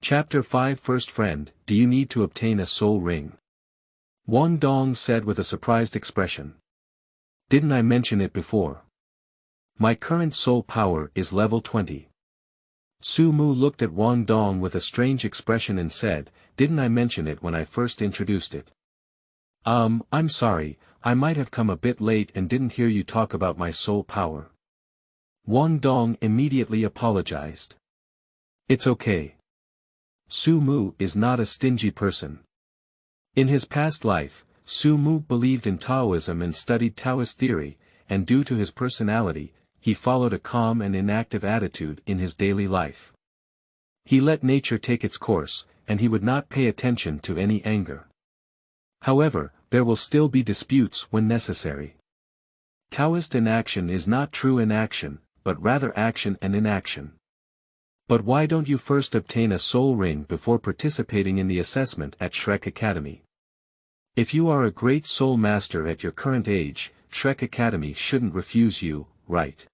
Chapter 5 First Friend, do you need to obtain a soul ring? Wang Dong said with a surprised expression. Didn't I mention it before? My current soul power is level 20. Su Mu looked at Wang Dong with a strange expression and said, didn't I mention it when I first introduced it? I'm sorry, I might have come a bit late and didn't hear you talk about my soul power. Wang Dong immediately apologized. It's okay. Su Mu is not a stingy person. In his past life, Su Mu believed in Taoism and studied Taoist theory, and due to his personality, he followed a calm and inactive attitude in his daily life. He let nature take its course, and he would not pay attention to any anger. However, there will still be disputes when necessary. Taoist inaction is not true inaction, but rather action and inaction. But why don't you first obtain a soul ring before participating in the assessment at Shrek Academy? If you are a great soul master at your current age, Shrek Academy shouldn't refuse you, right?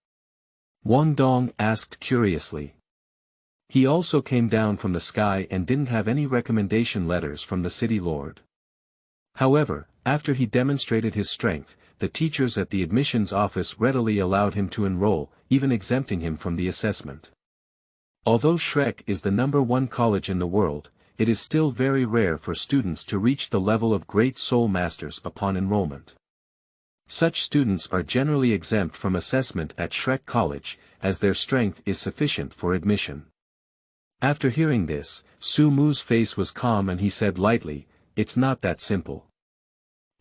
Wang Dong asked curiously. He also came down from the sky and didn't have any recommendation letters from the city lord. However, after he demonstrated his strength, the teachers at the admissions office readily allowed him to enroll, even exempting him from the assessment. Although Shrek is the #1 college in the world, it is still very rare for students to reach the level of great soul masters upon enrollment. Such students are generally exempt from assessment at Shrek College, as their strength is sufficient for admission. After hearing this, Su Mu's face was calm and he said lightly, it's not that simple.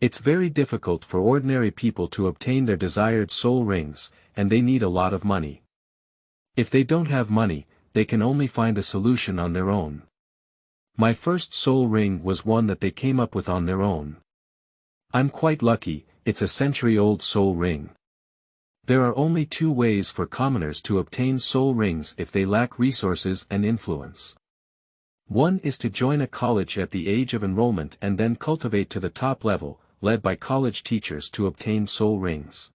It's very difficult for ordinary people to obtain their desired soul rings, and they need a lot of money. If they don't have money, they can only find a solution on their own. My first soul ring was one that they came up with on their own. I'm quite lucky, it's a century-old soul ring. There are only 2 ways for commoners to obtain soul rings if they lack resources and influence. One is to join a college at the age of enrollment and then cultivate to the top level, led by college teachers to obtain soul rings.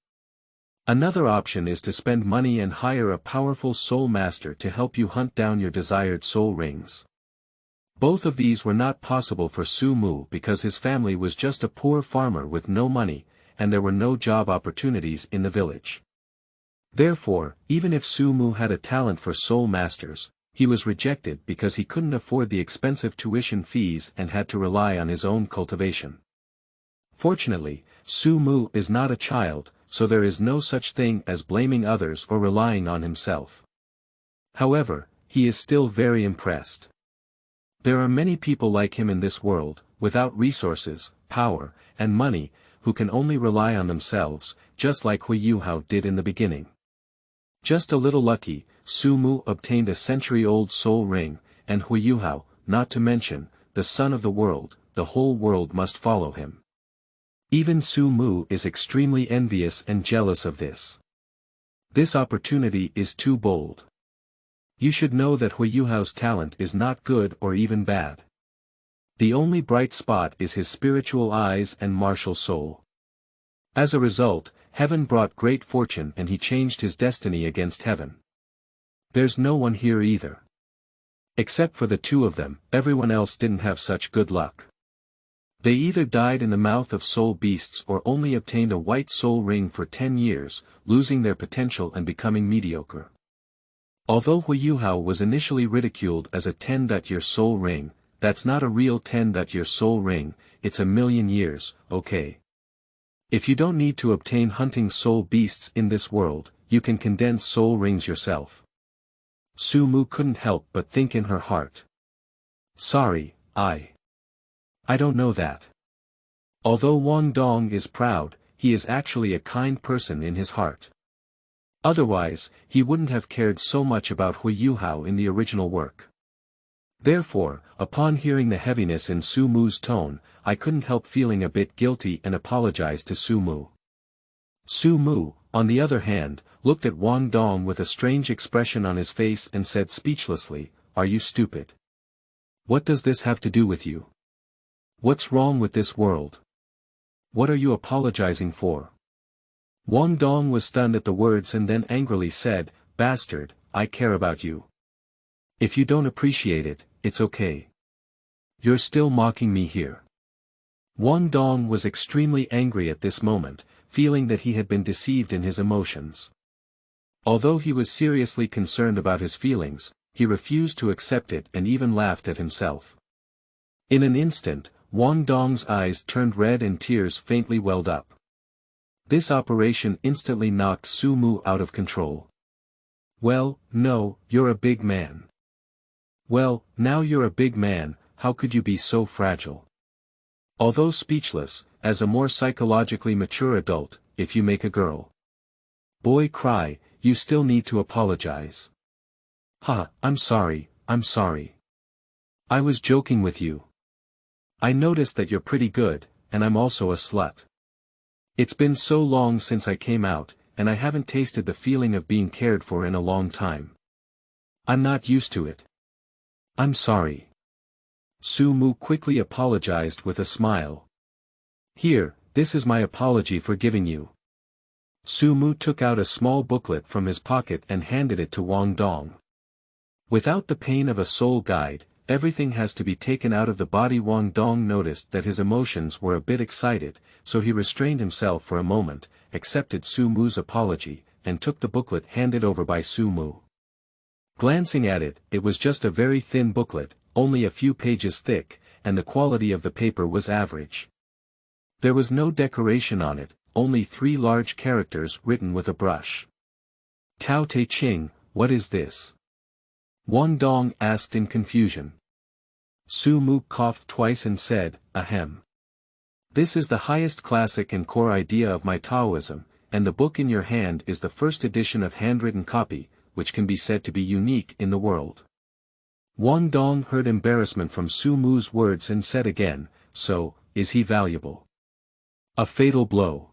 Another option is to spend money and hire a powerful soul master to help you hunt down your desired soul rings. Both of these were not possible for Su Mu because his family was just a poor farmer with no money, and there were no job opportunities in the village. Therefore, even if Su Mu had a talent for soul masters, he was rejected because he couldn't afford the expensive tuition fees and had to rely on his own cultivation. Fortunately, Su Mu is not a child, so there is no such thing as blaming others or relying on himself. However, he is still very impressed. There are many people like him in this world, without resources, power, and money, who can only rely on themselves, just like Huiyuhao did in the beginning. Just a little lucky, Su Mu obtained a century-old soul ring, and Huiyuhao, not to mention, the son of the world, the whole world must follow him. Even Su Mu is extremely envious and jealous of this. This opportunity is too bold. You should know that Huiyuhao's talent is not good or even bad. The only bright spot is his spiritual eyes and martial soul. As a result, heaven brought great fortune and he changed his destiny against heaven. There's no one here either. Except for the two of them, everyone else didn't have such good luck. They either died in the mouth of soul beasts or only obtained a white soul ring for 10 years, losing their potential and becoming mediocre. Although Huiyuhao was initially ridiculed as a 10-year soul ring, that's not a real 10-year soul ring, it's a million years, okay? If you don't need to obtain hunting soul beasts in this world, you can condense soul rings yourself. Su Mu couldn't help but think in her heart. Sorry, I don't know that. Although Wang Dong is proud, he is actually a kind person in his heart. Otherwise, he wouldn't have cared so much about Huiyuhao in the original work. Therefore, upon hearing the heaviness in Su Mu's tone, I couldn't help feeling a bit guilty and apologized to Su Mu. Su Mu, on the other hand, looked at Wang Dong with a strange expression on his face and said speechlessly, "Are you stupid? What does this have to do with you? What's wrong with this world? What are you apologizing for?" Wang Dong was stunned at the words and then angrily said, "Bastard, I care about you. If you don't appreciate it, it's okay. You're still mocking me here." Wang Dong was extremely angry at this moment, feeling that he had been deceived in his emotions. Although he was seriously concerned about his feelings, he refused to accept it and even laughed at himself. In an instant, Wang Dong's eyes turned red and tears faintly welled up. This operation instantly knocked Su Mu out of control. "Well, no, you're a big man. Well, now you're a big man, how could you be so fragile?" Although speechless, as a more psychologically mature adult, if you make a girl boy cry, you still need to apologize. I'm sorry. I was joking with you. I noticed that you're pretty good, and I'm also a slut. It's been so long since I came out, and I haven't tasted the feeling of being cared for in a long time. I'm not used to it. I'm sorry. Su Mu quickly apologized with a smile. "Here, this is my apology for giving you." Su Mu took out a small booklet from his pocket and handed it to Wang Dong. Without the pain of a soul guide, everything has to be taken out of the body. Wang Dong noticed that his emotions were a bit excited, so he restrained himself for a moment, accepted Su Mu's apology, and took the booklet handed over by Su Mu. Glancing at it, it was just a very thin booklet, only a few pages thick, and the quality of the paper was average. There was no decoration on it, only 3 large characters written with a brush. "Tao Te Ching, what is this?" Wang Dong asked in confusion. Su Mu coughed twice and said, "Ahem. This is the highest classic and core idea of my Taoism, and the book in your hand is the first edition of handwritten copy, which can be said to be unique in the world." Wang Dong heard embarrassment from Su Mu's words and said again, "So, is he valuable?" A fatal blow.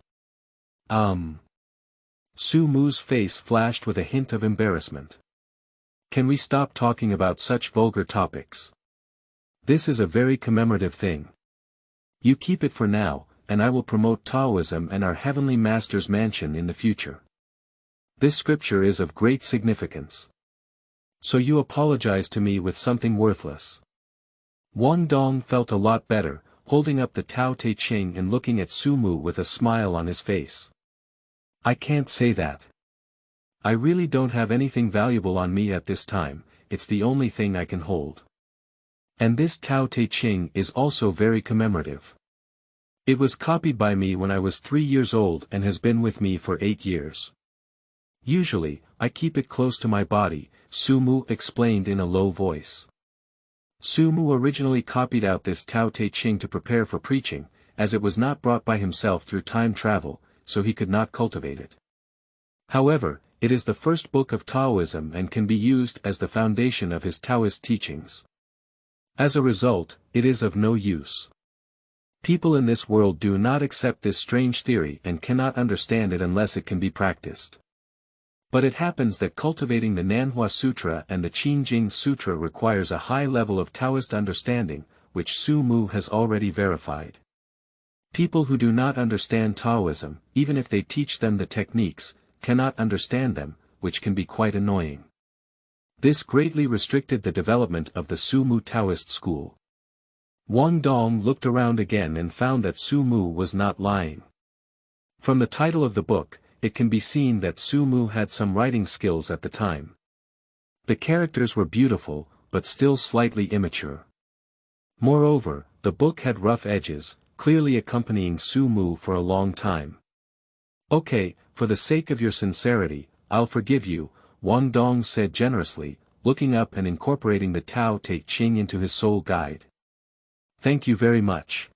Su Mu's face flashed with a hint of embarrassment. "Can we stop talking about such vulgar topics? This is a very commemorative thing. You keep it for now, and I will promote Taoism and our Heavenly Master's mansion in the future. This scripture is of great significance. So you apologize to me with something worthless. Wang Dong felt a lot better, holding up the Tao Te Ching and looking at Su Mu with a smile on his face. I can't say that. I really don't have anything valuable on me at this time, it's the only thing I can hold. And this Tao Te Ching is also very commemorative. It was copied by me when I was 3 years old and has been with me for 8 years. Usually, I keep it close to my body, Su Mu explained in a low voice. Su Mu originally copied out this Tao Te Ching to prepare for preaching, as it was not brought by himself through time travel, so he could not cultivate it. However, it is the first book of Taoism and can be used as the foundation of his Taoist teachings. As a result, it is of no use. People in this world do not accept this strange theory and cannot understand it unless it can be practiced. But it happens that cultivating the Nanhua Sutra and the Qingjing Sutra requires a high level of Taoist understanding, which Su Mu has already verified. People who do not understand Taoism, even if they teach them the techniques, cannot understand them, which can be quite annoying. This greatly restricted the development of the Su Mu Taoist school. Wang Dong looked around again and found that Su Mu was not lying. From the title of the book, it can be seen that Su Mu had some writing skills at the time. The characters were beautiful, but still slightly immature. Moreover, the book had rough edges, clearly accompanying Su Mu for a long time. Okay, for the sake of your sincerity, I'll forgive you, Wang Dong said generously, looking up and incorporating the Tao Te Ching into his soul guide. Thank you very much.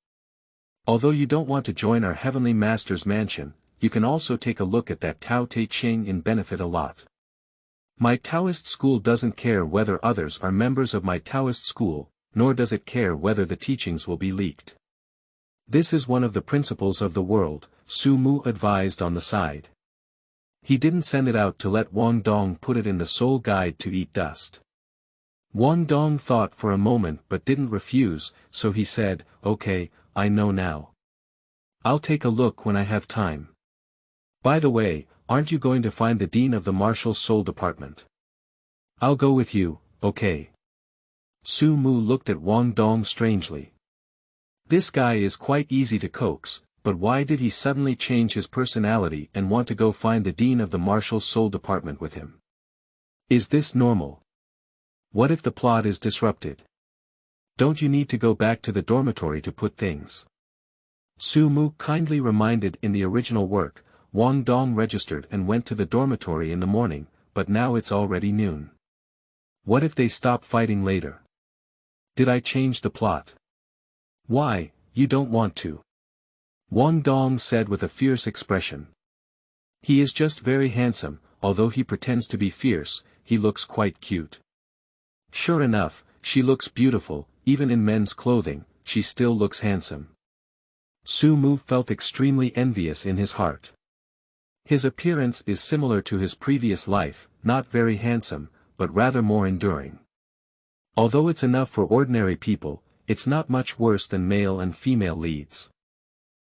Although you don't want to join our Heavenly Master's mansion, you can also take a look at that Tao Te Ching and benefit a lot. My Taoist school doesn't care whether others are members of my Taoist school, nor does it care whether the teachings will be leaked. This is one of the principles of the world, Su Mu advised on the side. He didn't send it out to let Wang Dong put it in the soul guide to eat dust. Wang Dong thought for a moment but didn't refuse, so he said, okay, I know now. I'll take a look when I have time. By the way, aren't you going to find the dean of the martial soul department? I'll go with you, okay. Su Mu looked at Wang Dong strangely. This guy is quite easy to coax, but why did he suddenly change his personality and want to go find the dean of the martial soul department with him? Is this normal? What if the plot is disrupted? Don't you need to go back to the dormitory to put things? Su Mu kindly reminded in the original work. Wang Dong registered and went to the dormitory in the morning, but now it's already noon. What if they stop fighting later? Did I change the plot? Why, you don't want to. Wang Dong said with a fierce expression. He is just very handsome, although he pretends to be fierce, he looks quite cute. Sure enough, she looks beautiful, even in men's clothing, she still looks handsome. Su Mu felt extremely envious in his heart. His appearance is similar to his previous life, not very handsome, but rather more enduring. Although it's enough for ordinary people, it's not much worse than male and female leads.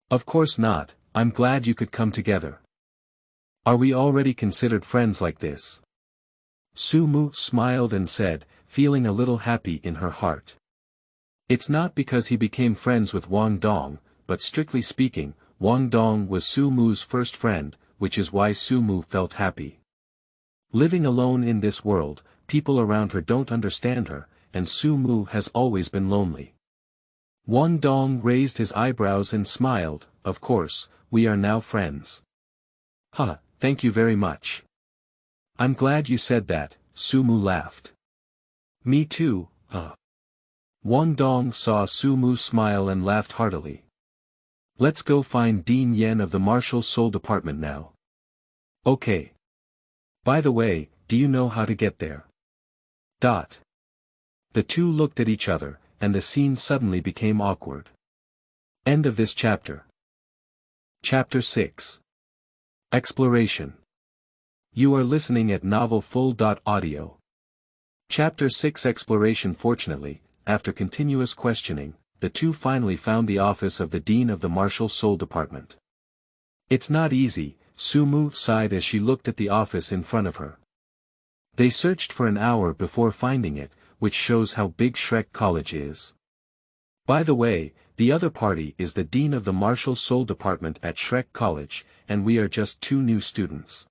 Of course not, I'm glad you could come together. Are we already considered friends like this? Su Mu smiled and said, feeling a little happy in her heart. It's not because he became friends with Wang Dong, but strictly speaking, Wang Dong was Su Mu's first friend, which is why Su Mu felt happy. Living alone in this world, people around her don't understand her, and Su Mu has always been lonely. Wang Dong raised his eyebrows and smiled, of course, we are now friends. Huh, thank you very much. I'm glad you said that, Su Mu laughed. Me too, huh. Wang Dong saw Su Mu smile and laughed heartily. Let's go find Dean Yen of the Martial Soul Department now. Okay. By the way, do you know how to get there? The two looked at each other, and the scene suddenly became awkward. End of this chapter. Chapter 6. Exploration. You are listening at novelfull.audio. Chapter 6 Exploration. Fortunately, after continuous questioning, the two finally found the office of the Dean of the Martial Soul Department. "It's not easy," Sumu sighed as she looked at the office in front of her. They searched for an hour before finding it, which shows how big Shrek College is. By the way, the other party is the Dean of the Martial Soul Department at Shrek College, and we are just two new students.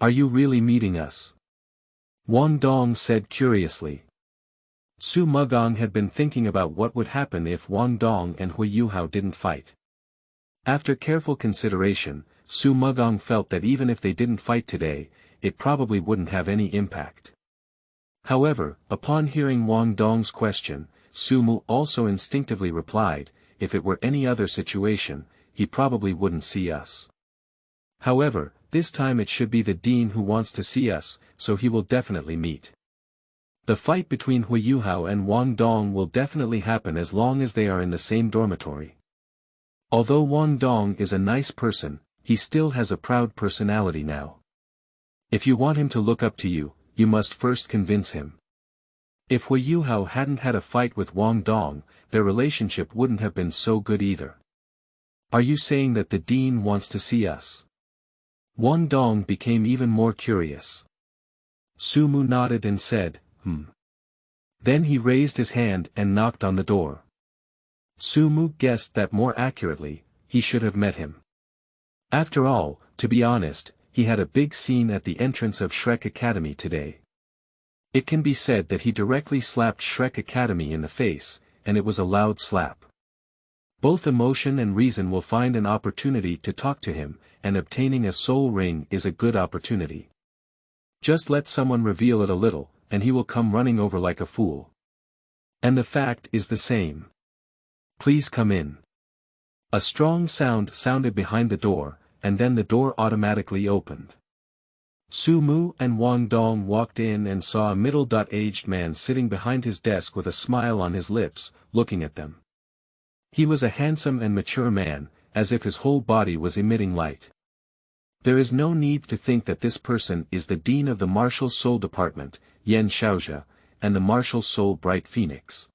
"Are you really meeting us?" Wang Dong said curiously. Su Mugong had been thinking about what would happen if Wang Dong and Hui Yuhao didn't fight. After careful consideration, Su Mugong felt that even if they didn't fight today, it probably wouldn't have any impact. However, upon hearing Wang Dong's question, Su Mu also instinctively replied, "If it were any other situation, he probably wouldn't see us. However, this time it should be the Dean who wants to see us, so he will definitely meet." The fight between Hui Yuhao and Wang Dong will definitely happen as long as they are in the same dormitory. Although Wang Dong is a nice person, he still has a proud personality now. If you want him to look up to you, you must first convince him. If Hui Yuhao hadn't had a fight with Wang Dong, their relationship wouldn't have been so good either. "Are you saying that the Dean wants to see us?" Wang Dong became even more curious. Su Mu nodded and said, Then he raised his hand and knocked on the door. Su Mu guessed that more accurately, he should have met him. After all, to be honest, he had a big scene at the entrance of Shrek Academy today. It can be said that he directly slapped Shrek Academy in the face, and it was a loud slap. Both emotion and reason will find an opportunity to talk to him, and obtaining a soul ring is a good opportunity. Just let someone reveal it a little, and he will come running over like a fool. And the fact is the same. "Please come in." A strong sound sounded behind the door, and then the door automatically opened. Su Mu and Wang Dong walked in and saw a middle-aged man sitting behind his desk with a smile on his lips, looking at them. He was a handsome and mature man, as if his whole body was emitting light. There is no need to think that this person is the Dean of the Martial Soul Department, Yan Xiaozhe, and the Martial Soul Bright Phoenix.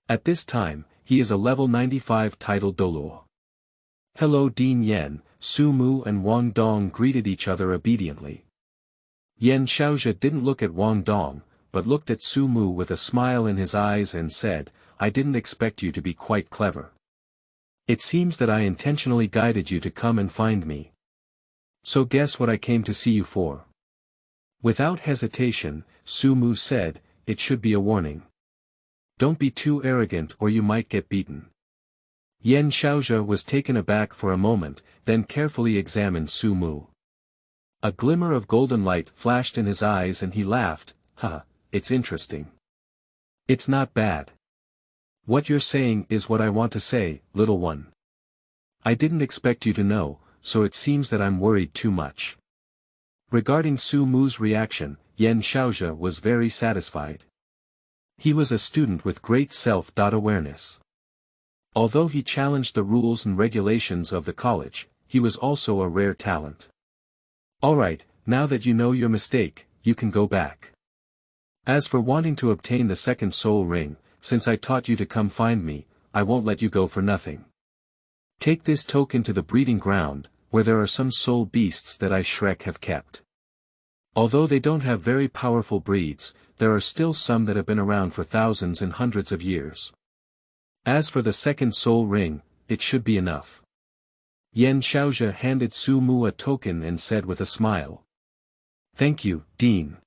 At this time, he is a level 95 titled Douluo. "Hello Dean Yan," Su Mu and Wang Dong greeted each other obediently. Yan Xiaozhe didn't look at Wang Dong, but looked at Su Mu with a smile in his eyes and said, "I didn't expect you to be quite clever. It seems that I intentionally guided you to come and find me. So guess what I came to see you for?" Without hesitation, Su Mu said, "It should be a warning. Don't be too arrogant or you might get beaten." Yan Xiaozhe was taken aback for a moment, then carefully examined Su Mu. A glimmer of golden light flashed in his eyes and he laughed, "It's interesting. It's not bad. What you're saying is what I want to say, little one. I didn't expect you to know, so it seems that I'm worried too much." Regarding Su Mu's reaction, Yan Xiaozhe was very satisfied. He was a student with great self-awareness. Although he challenged the rules and regulations of the college, he was also a rare talent. "Alright, now that you know your mistake, you can go back. As for wanting to obtain the second soul ring, since I taught you to come find me, I won't let you go for nothing. Take this token to the breeding ground, where there are some soul beasts that I Shrek have kept. Although they don't have very powerful breeds, there are still some that have been around for thousands and hundreds of years. As for the second soul ring, it should be enough." Yan Xiaozhe handed Su Mu a token and said with a smile, "Thank you, Dean."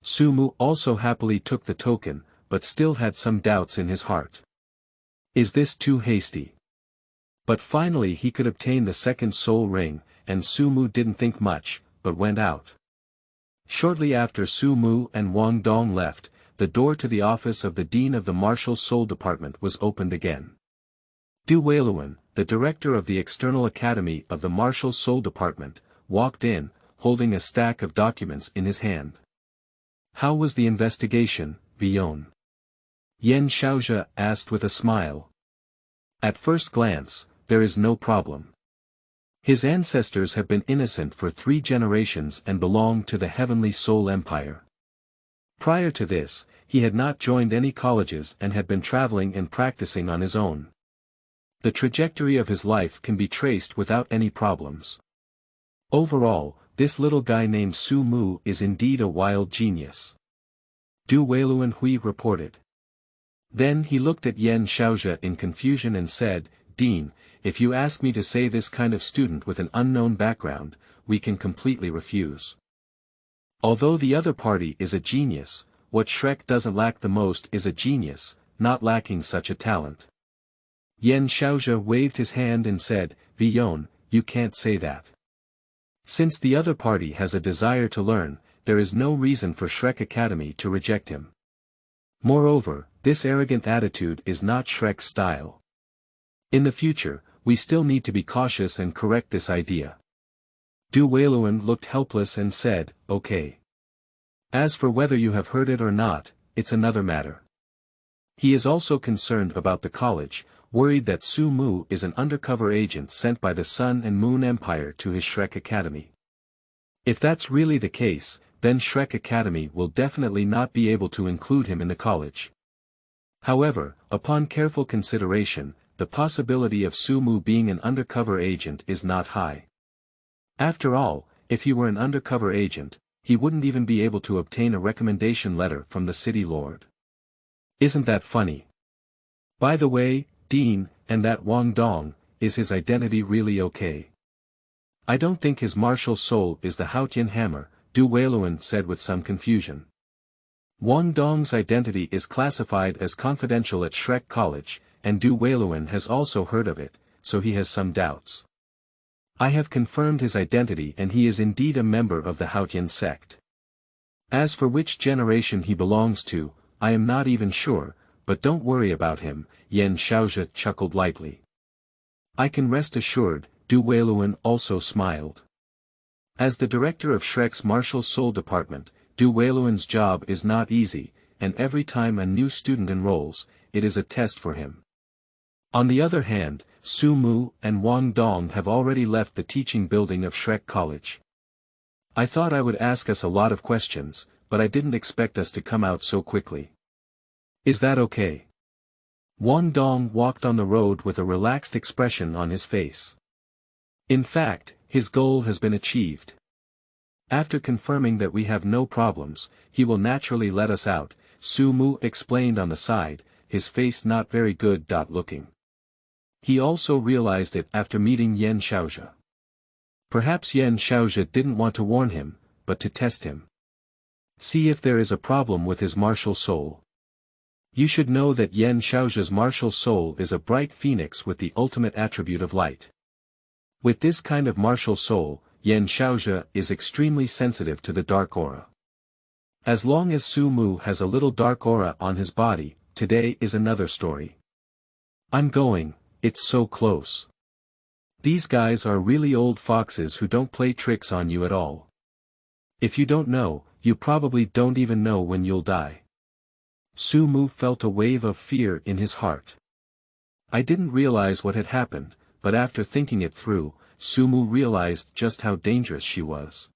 Su Mu also happily took the token, but still had some doubts in his heart. Is this too hasty? But finally he could obtain the second soul ring, and Su Mu didn't think much, but went out. Shortly after Su Mu and Wang Dong left, the door to the office of the Dean of the Martial Soul Department was opened again. Du Weiluan, the director of the External Academy of the Martial Soul Department, walked in, holding a stack of documents in his hand. "How was the investigation, Vion?" Yan Xiaozhe asked with a smile. "At first glance, there is no problem. His ancestors have been innocent for 3 generations and belong to the Heavenly Soul Empire. Prior to this, he had not joined any colleges and had been traveling and practicing on his own. The trajectory of his life can be traced without any problems. Overall, this little guy named Su Mu is indeed a wild genius. Du Weiluan Hui reported. Then he looked at Yan Xiaozhe in confusion and said, Dean, if you ask me to say this kind of student with an unknown background, we can completely refuse. Although the other party is a genius, what Shrek doesn't lack the most is a genius, not lacking such a talent. Yan Xiaozhe waved his hand and said, Villon, you can't say that. Since the other party has a desire to learn, there is no reason for Shrek Academy to reject him. Moreover, this arrogant attitude is not Shrek's style. In the future, we still need to be cautious and correct this idea. Du Weiluan looked helpless and said, okay. As for whether you have heard it or not, it's another matter. He is also concerned about the college, worried that Su Mu is an undercover agent sent by the Sun and Moon Empire to his Shrek Academy. If that's really the case, then Shrek Academy will definitely not be able to include him in the college. However, upon careful consideration, the possibility of Su Mu being an undercover agent is not high. After all, if he were an undercover agent, he wouldn't even be able to obtain a recommendation letter from the city lord. Isn't that funny? By the way, Dean, and that Wang Dong, is his identity really okay? I don't think his martial soul is the Haotian hammer, Du Weiluan said with some confusion. Wang Dong's identity is classified as confidential at Shrek College, and Du Weiluan has also heard of it, so he has some doubts. I have confirmed his identity and he is indeed a member of the Haotian sect. As for which generation he belongs to, I am not even sure, but don't worry about him, Yan Xiaozhe chuckled lightly. I can rest assured, Du Weiluan also smiled. As the director of Shrek's martial soul department, Du Weiluan's job is not easy, and every time a new student enrolls, it is a test for him. On the other hand, Su Mu and Wang Dong have already left the teaching building of Shrek College. I thought I would ask us a lot of questions, but I didn't expect us to come out so quickly. Is that okay? Wang Dong walked on the road with a relaxed expression on his face. In fact, his goal has been achieved. After confirming that we have no problems, he will naturally let us out, Su Mu explained on the side, his face not very good looking. He also realized it after meeting Yan Xiaozhe. Perhaps Yan Xiaozhe didn't want to warn him, but to test him. See if there is a problem with his martial soul. You should know that Yan Xiaozhe's martial soul is a bright phoenix with the ultimate attribute of light. With this kind of martial soul, Yan Xiaozhe is extremely sensitive to the dark aura. As long as Su Mu has a little dark aura on his body, today is another story. I'm going, it's so close. These guys are really old foxes who don't play tricks on you at all. If you don't know, you probably don't even know when you'll die. Su Mu felt a wave of fear in his heart. I didn't realize what had happened, but after thinking it through, Su Mu realized just how dangerous she was.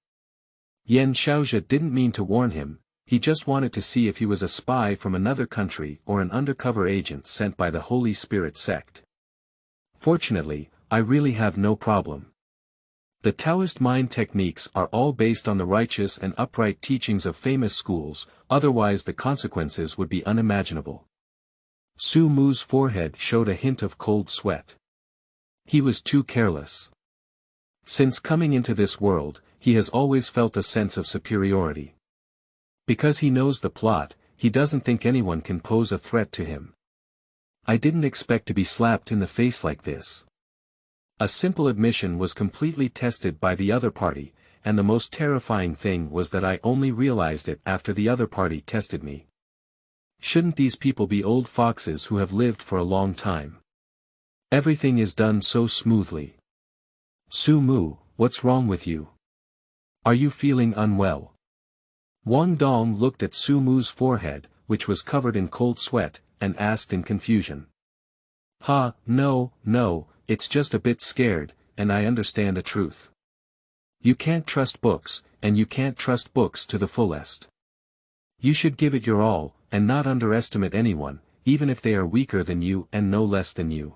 Yan Xiaozhe didn't mean to warn him, he just wanted to see if he was a spy from another country or an undercover agent sent by the Holy Spirit sect. Fortunately, I really have no problem. The Taoist mind techniques are all based on the righteous and upright teachings of famous schools, otherwise the consequences would be unimaginable. Su Mu's forehead showed a hint of cold sweat. He was too careless. Since coming into this world, he has always felt a sense of superiority. Because he knows the plot, he doesn't think anyone can pose a threat to him. I didn't expect to be slapped in the face like this. A simple admission was completely tested by the other party, and the most terrifying thing was that I only realized it after the other party tested me. Shouldn't these people be old foxes who have lived for a long time? Everything is done so smoothly. Su Mu, what's wrong with you? Are you feeling unwell? Wang Dong looked at Su Mu's forehead, which was covered in cold sweat, and asked in confusion. No, it's just a bit scared, and I understand the truth. You can't trust books, and you can't trust books to the fullest. You should give it your all, and not underestimate anyone, even if they are weaker than you and no less than you.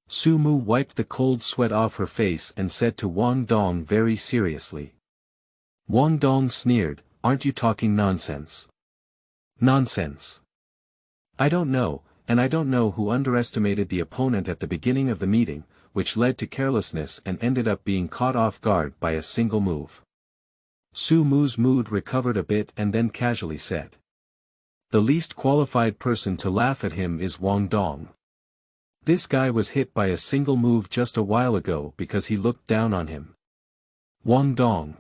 Su Mu wiped the cold sweat off her face and said to Wang Dong very seriously. Wang Dong sneered, "Aren't you talking nonsense?" "Nonsense. I don't know, and I don't know who underestimated the opponent at the beginning of the meeting, which led to carelessness and ended up being caught off guard by a single move." Su Mu's mood recovered a bit and then casually said. "The least qualified person to laugh at him is Wang Dong. This guy was hit by a single move just a while ago because he looked down on him. Wang Dong.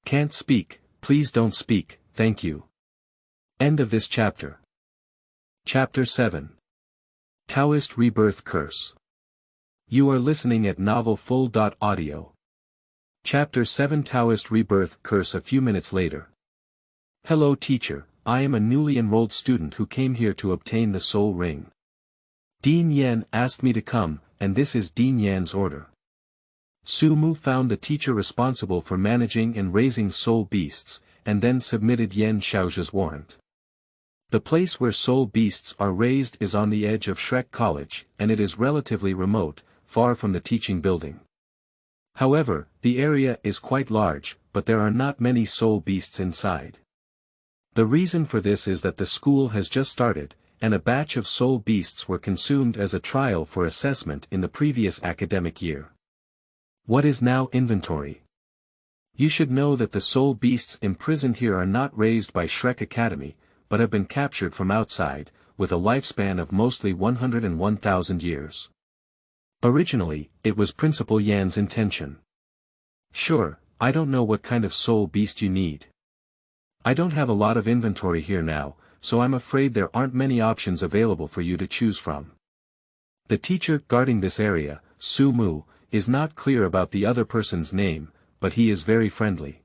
Can't speak, please don't speak, thank you." End of this chapter. Chapter 7. Taoist Rebirth Curse. You are listening at novelfull.audio. Chapter 7 Taoist Rebirth Curse. A few minutes later. Hello teacher, I am a newly enrolled student who came here to obtain the soul ring. Dean Yan asked me to come, and this is Dean Yan's order. Su Mu found the teacher responsible for managing and raising soul beasts, and then submitted Yan Xiaozhe's warrant. The place where soul beasts are raised is on the edge of Shrek College, and it is relatively remote, far from the teaching building. However, the area is quite large, but there are not many soul beasts inside. The reason for this is that the school has just started, and a batch of soul beasts were consumed as a trial for assessment in the previous academic year. What is now inventory? You should know that the soul beasts imprisoned here are not raised by Shrek Academy, but have been captured from outside, with a lifespan of mostly 101,000 years. Originally, it was Principal Yan's intention. Sure, I don't know what kind of soul beast you need. I don't have a lot of inventory here now, so I'm afraid there aren't many options available for you to choose from. The teacher guarding this area, Su Mu, is not clear about the other person's name, but he is very friendly.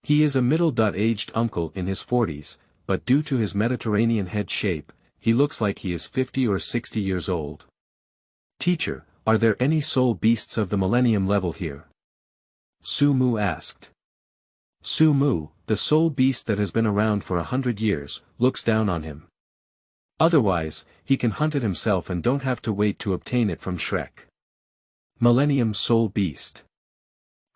He is a middle-aged uncle in his 40s, but due to his Mediterranean head shape, he looks like he is 50 or 60 years old. Teacher, are there any soul beasts of the millennium level here? Su Mu asked. Su Mu, the soul beast that has been around for 100 years, looks down on him. Otherwise, he can hunt it himself and don't have to wait to obtain it from Shrek. Millennium Soul Beast.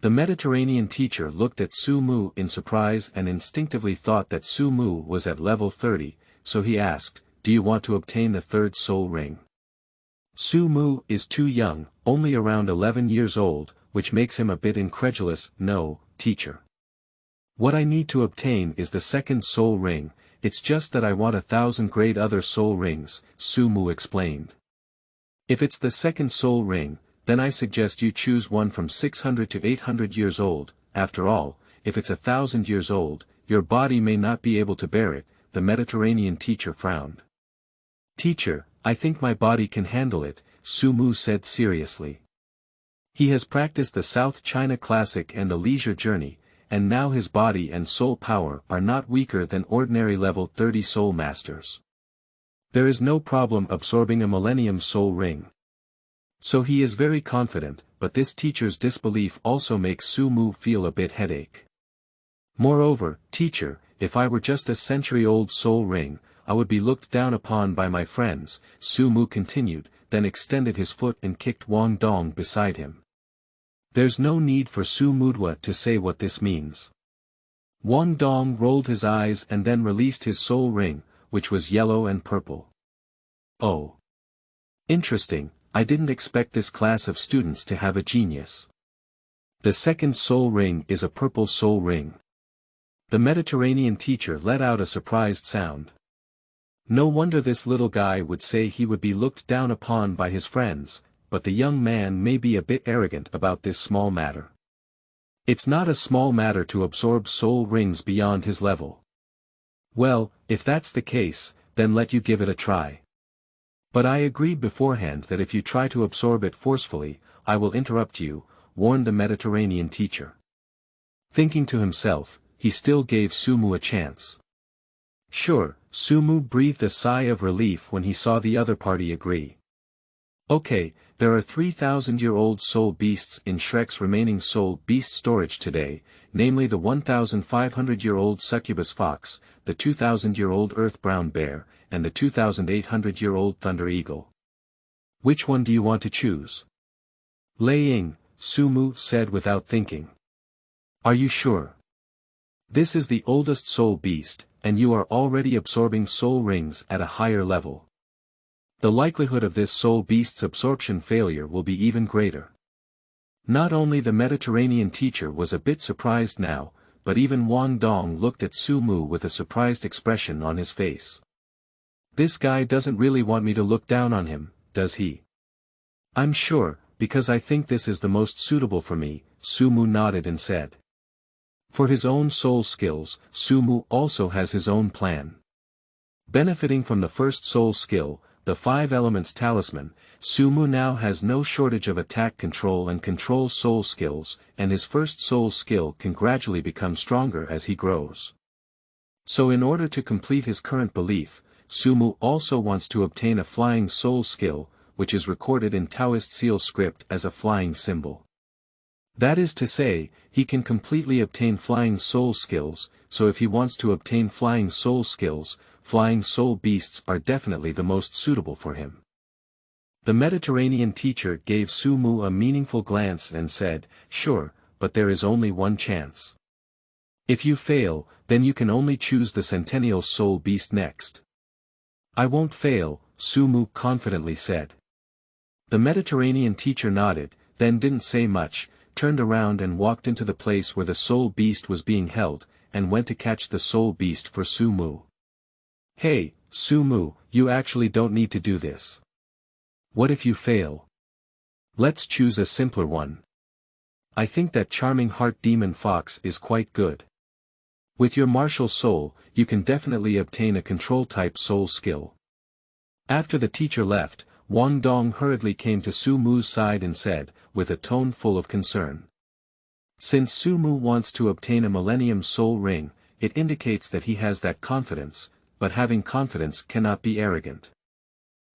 The Mediterranean teacher looked at Su Mu in surprise and instinctively thought that Su Mu was at level 30, so he asked, "Do you want to obtain the third soul ring?" Su Mu is too young, only around 11 years old, which makes him a bit incredulous. "No, teacher. What I need to obtain is the second soul ring, it's just that I want 1,000 great other soul rings," Su Mu explained. "If it's the second soul ring, then I suggest you choose one from 600 to 800 years old. After all, if it's 1,000 years old, your body may not be able to bear it," the Mediterranean teacher frowned. "Teacher, I think my body can handle it," Su Mu said seriously. He has practiced the South China Classic and the Leisure Journey, and now his body and soul power are not weaker than ordinary level 30 soul masters. There is no problem absorbing a Millennium Soul Ring. So he is very confident, but this teacher's disbelief also makes Su Mu feel a bit headache. "Moreover, teacher, if I were just a century-old soul ring, I would be looked down upon by my friends," Su Mu continued, then extended his foot and kicked Wang Dong beside him. There's no need for Su Mudwa to say what this means. Wang Dong rolled his eyes and then released his soul ring, which was yellow and purple. "Oh. Interesting. I didn't expect this class of students to have a genius. The second soul ring is a purple soul ring." The Mediterranean teacher let out a surprised sound. No wonder this little guy would say he would be looked down upon by his friends, but the young man may be a bit arrogant about this small matter. It's not a small matter to absorb soul rings beyond his level. Well, if that's the case, then let you give it a try. But I agreed beforehand that if you try to absorb it forcefully, I will interrupt you, warned the Mediterranean teacher. Thinking to himself, he still gave Su Mu a chance. Sure, Su Mu breathed a sigh of relief when he saw the other party agree. Okay, there are 3,000-year-old soul beasts in Shrek's remaining soul beast storage today, namely the 1,500-year-old succubus fox, the 2,000-year-old earth brown bear, and the 2,800-year-old thunder eagle. Which one do you want to choose? Lei Ying, Sumu said without thinking. Are you sure? This is the oldest soul beast, and you are already absorbing soul rings at a higher level. The likelihood of this soul beast's absorption failure will be even greater. Not only the Mediterranean teacher was a bit surprised now, but even Wang Dong looked at Sumu with a surprised expression on his face. This guy doesn't really want me to look down on him, does he? I'm sure, because I think this is the most suitable for me, Sumu nodded and said. For his own soul skills, Sumu also has his own plan. Benefiting from the first soul skill, the 5 Elements Talisman, Sumu now has no shortage of attack control and control soul skills, and his first soul skill can gradually become stronger as he grows. So in order to complete his current belief, Sumu also wants to obtain a flying soul skill, which is recorded in Taoist seal script as a flying symbol. That is to say, he can completely obtain flying soul skills, so if he wants to obtain flying soul skills, flying soul beasts are definitely the most suitable for him. The Mediterranean teacher gave Sumu a meaningful glance and said, sure, but there is only one chance. If you fail, then you can only choose the Centennial Soul Beast next. I won't fail, Sumu confidently said. The Mediterranean teacher nodded, then didn't say much, turned around and walked into the place where the soul beast was being held, and went to catch the soul beast for Sumu. Hey, Sumu, you actually don't need to do this. What if you fail? Let's choose a simpler one. I think that charming heart demon fox is quite good. With your martial soul, you can definitely obtain a control-type soul skill. After the teacher left, Wang Dong hurriedly came to Sumu's side and said, with a tone full of concern. Since Sumu wants to obtain a Millennium Soul Ring, it indicates that he has that confidence, but having confidence cannot be arrogant.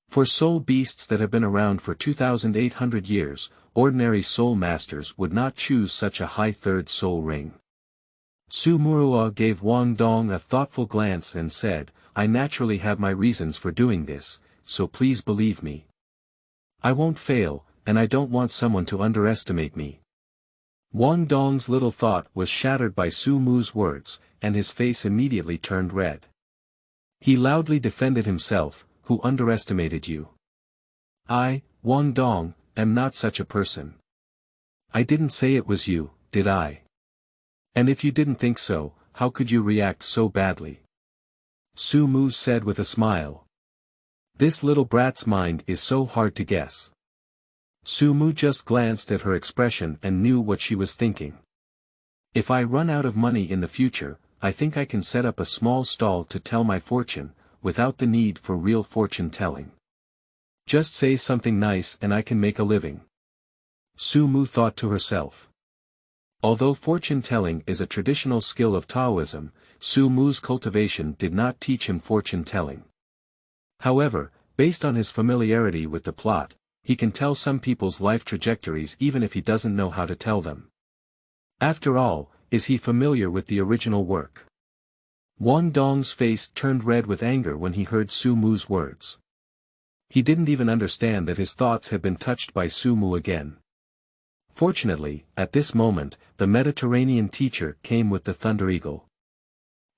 For soul beasts that have been around for 2,800 years, ordinary soul masters would not choose such a high third soul ring. Sumurua gave Wang Dong a thoughtful glance and said, I naturally have my reasons for doing this, so please believe me. I won't fail, and I don't want someone to underestimate me. Wang Dong's little thought was shattered by Sumu's words, and his face immediately turned red. He loudly defended himself, who underestimated you? I, Wang Dong, am not such a person. I didn't say it was you, did I? And if you didn't think so, how could you react so badly? Sumu said with a smile. This little brat's mind is so hard to guess. Sumu just glanced at her expression and knew what she was thinking. If I run out of money in the future, I think I can set up a small stall to tell my fortune, without the need for real fortune telling. Just say something nice and I can make a living. Sumu thought to herself. Although fortune telling is a traditional skill of Taoism, Sumu's cultivation did not teach him fortune telling. However, based on his familiarity with the plot, he can tell some people's life trajectories even if he doesn't know how to tell them. After all, is he familiar with the original work? Wang Dong's face turned red with anger when he heard Sumu's words. He didn't even understand that his thoughts had been touched by Sumu again. Fortunately, at this moment, the Mediterranean teacher came with the Thunder Eagle.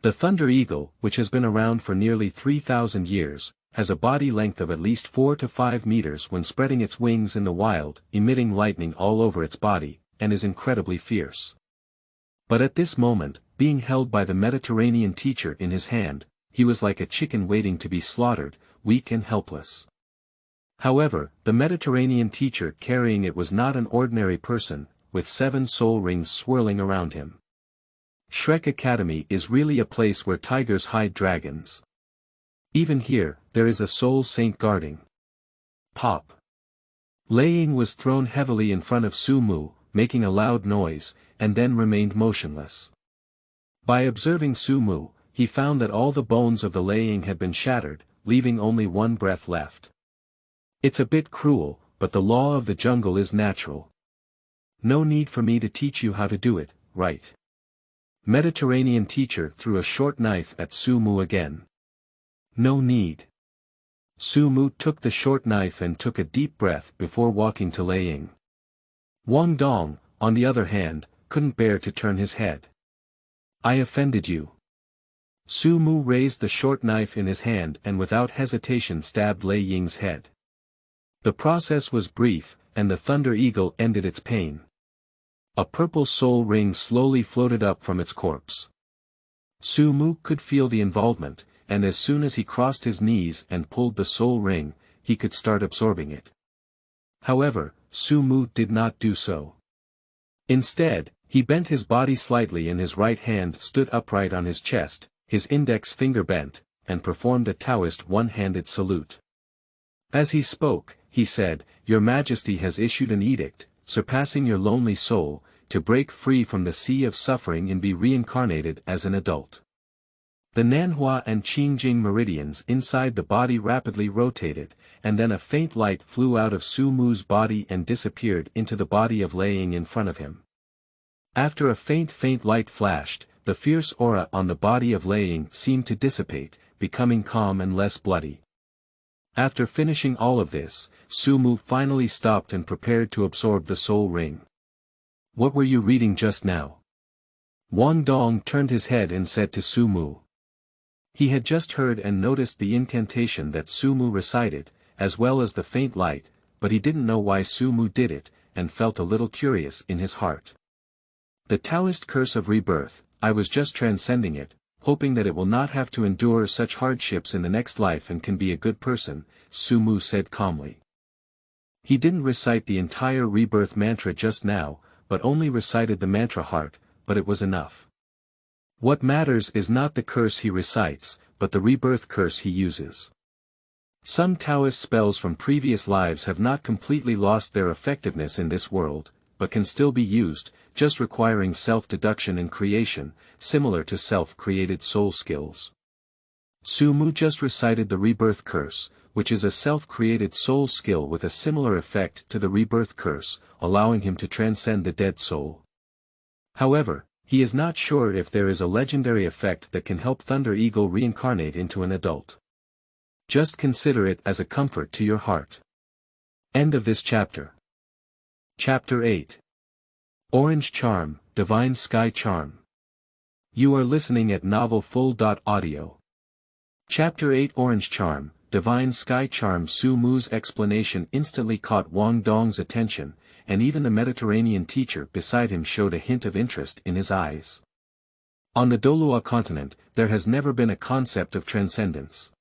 The Thunder Eagle, which has been around for nearly 3,000 years, has a body length of at least 4 to 5 meters when spreading its wings in the wild, emitting lightning all over its body, and is incredibly fierce. But at this moment, being held by the Mediterranean teacher in his hand, he was like a chicken waiting to be slaughtered, weak and helpless. However, the Mediterranean teacher carrying it was not an ordinary person, with 7 soul rings swirling around him. Shrek Academy is really a place where tigers hide dragons. Even here, there is a soul saint guarding. Pop. Lei Ying was thrown heavily in front of Sumu, making a loud noise, and then remained motionless. By observing Sumu, he found that all the bones of the Lei Ying had been shattered, leaving only one breath left. It's a bit cruel, but the law of the jungle is natural. No need for me to teach you how to do it, right? Mediterranean teacher threw a short knife at Su Mu again. No need. Su Mu took the short knife and took a deep breath before walking to Lei Ying. Wang Dong, on the other hand, couldn't bear to turn his head. I offended you. Su Mu raised the short knife in his hand and without hesitation stabbed Lei Ying's head. The process was brief, and the Thunder Eagle ended its pain. A purple soul ring slowly floated up from its corpse. Su Mu could feel the involvement, and as soon as he crossed his knees and pulled the soul ring, he could start absorbing it. However, Su Mu did not do so. Instead, he bent his body slightly and his right hand stood upright on his chest, his index finger bent, and performed a Taoist one-handed salute. As he spoke, he said, "Your Majesty has issued an edict, surpassing your lonely soul, to break free from the sea of suffering and be reincarnated as an adult." The Nanhua and Qingjing meridians inside the body rapidly rotated, and then a faint light flew out of Su Mu's body and disappeared into the body of Lei Ying in front of him. After a faint light flashed, the fierce aura on the body of Lei Ying seemed to dissipate, becoming calm and less bloody. After finishing all of this, Su Mu finally stopped and prepared to absorb the soul ring. "What were you reading just now?" Wang Dong turned his head and said to Su Mu. He had just heard and noticed the incantation that Su Mu recited, as well as the faint light, but he didn't know why Su Mu did it, and felt a little curious in his heart. "The Taoist curse of rebirth, I was just transcending it, hoping that it will not have to endure such hardships in the next life and can be a good person," Su Mu said calmly. He didn't recite the entire rebirth mantra just now, but only recited the mantra heart, but it was enough. What matters is not the curse he recites, but the rebirth curse he uses. Some Taoist spells from previous lives have not completely lost their effectiveness in this world, but can still be used, just requiring self-deduction and creation, similar to self-created soul skills. Su Mu just recited the rebirth curse, which is a self-created soul skill with a similar effect to the rebirth curse, allowing him to transcend the dead soul. However, he is not sure if there is a legendary effect that can help Thunder Eagle reincarnate into an adult. Just consider it as a comfort to your heart. End of this chapter. Chapter 8. Orange Charm, Divine Sky Charm. You are listening at novelfull.audio. Chapter 8 Orange Charm, Divine Sky Charm. Su Mu's explanation instantly caught Wang Dong's attention, and even the Mediterranean teacher beside him showed a hint of interest in his eyes. On the Douluo Continent, there has never been a concept of transcendence.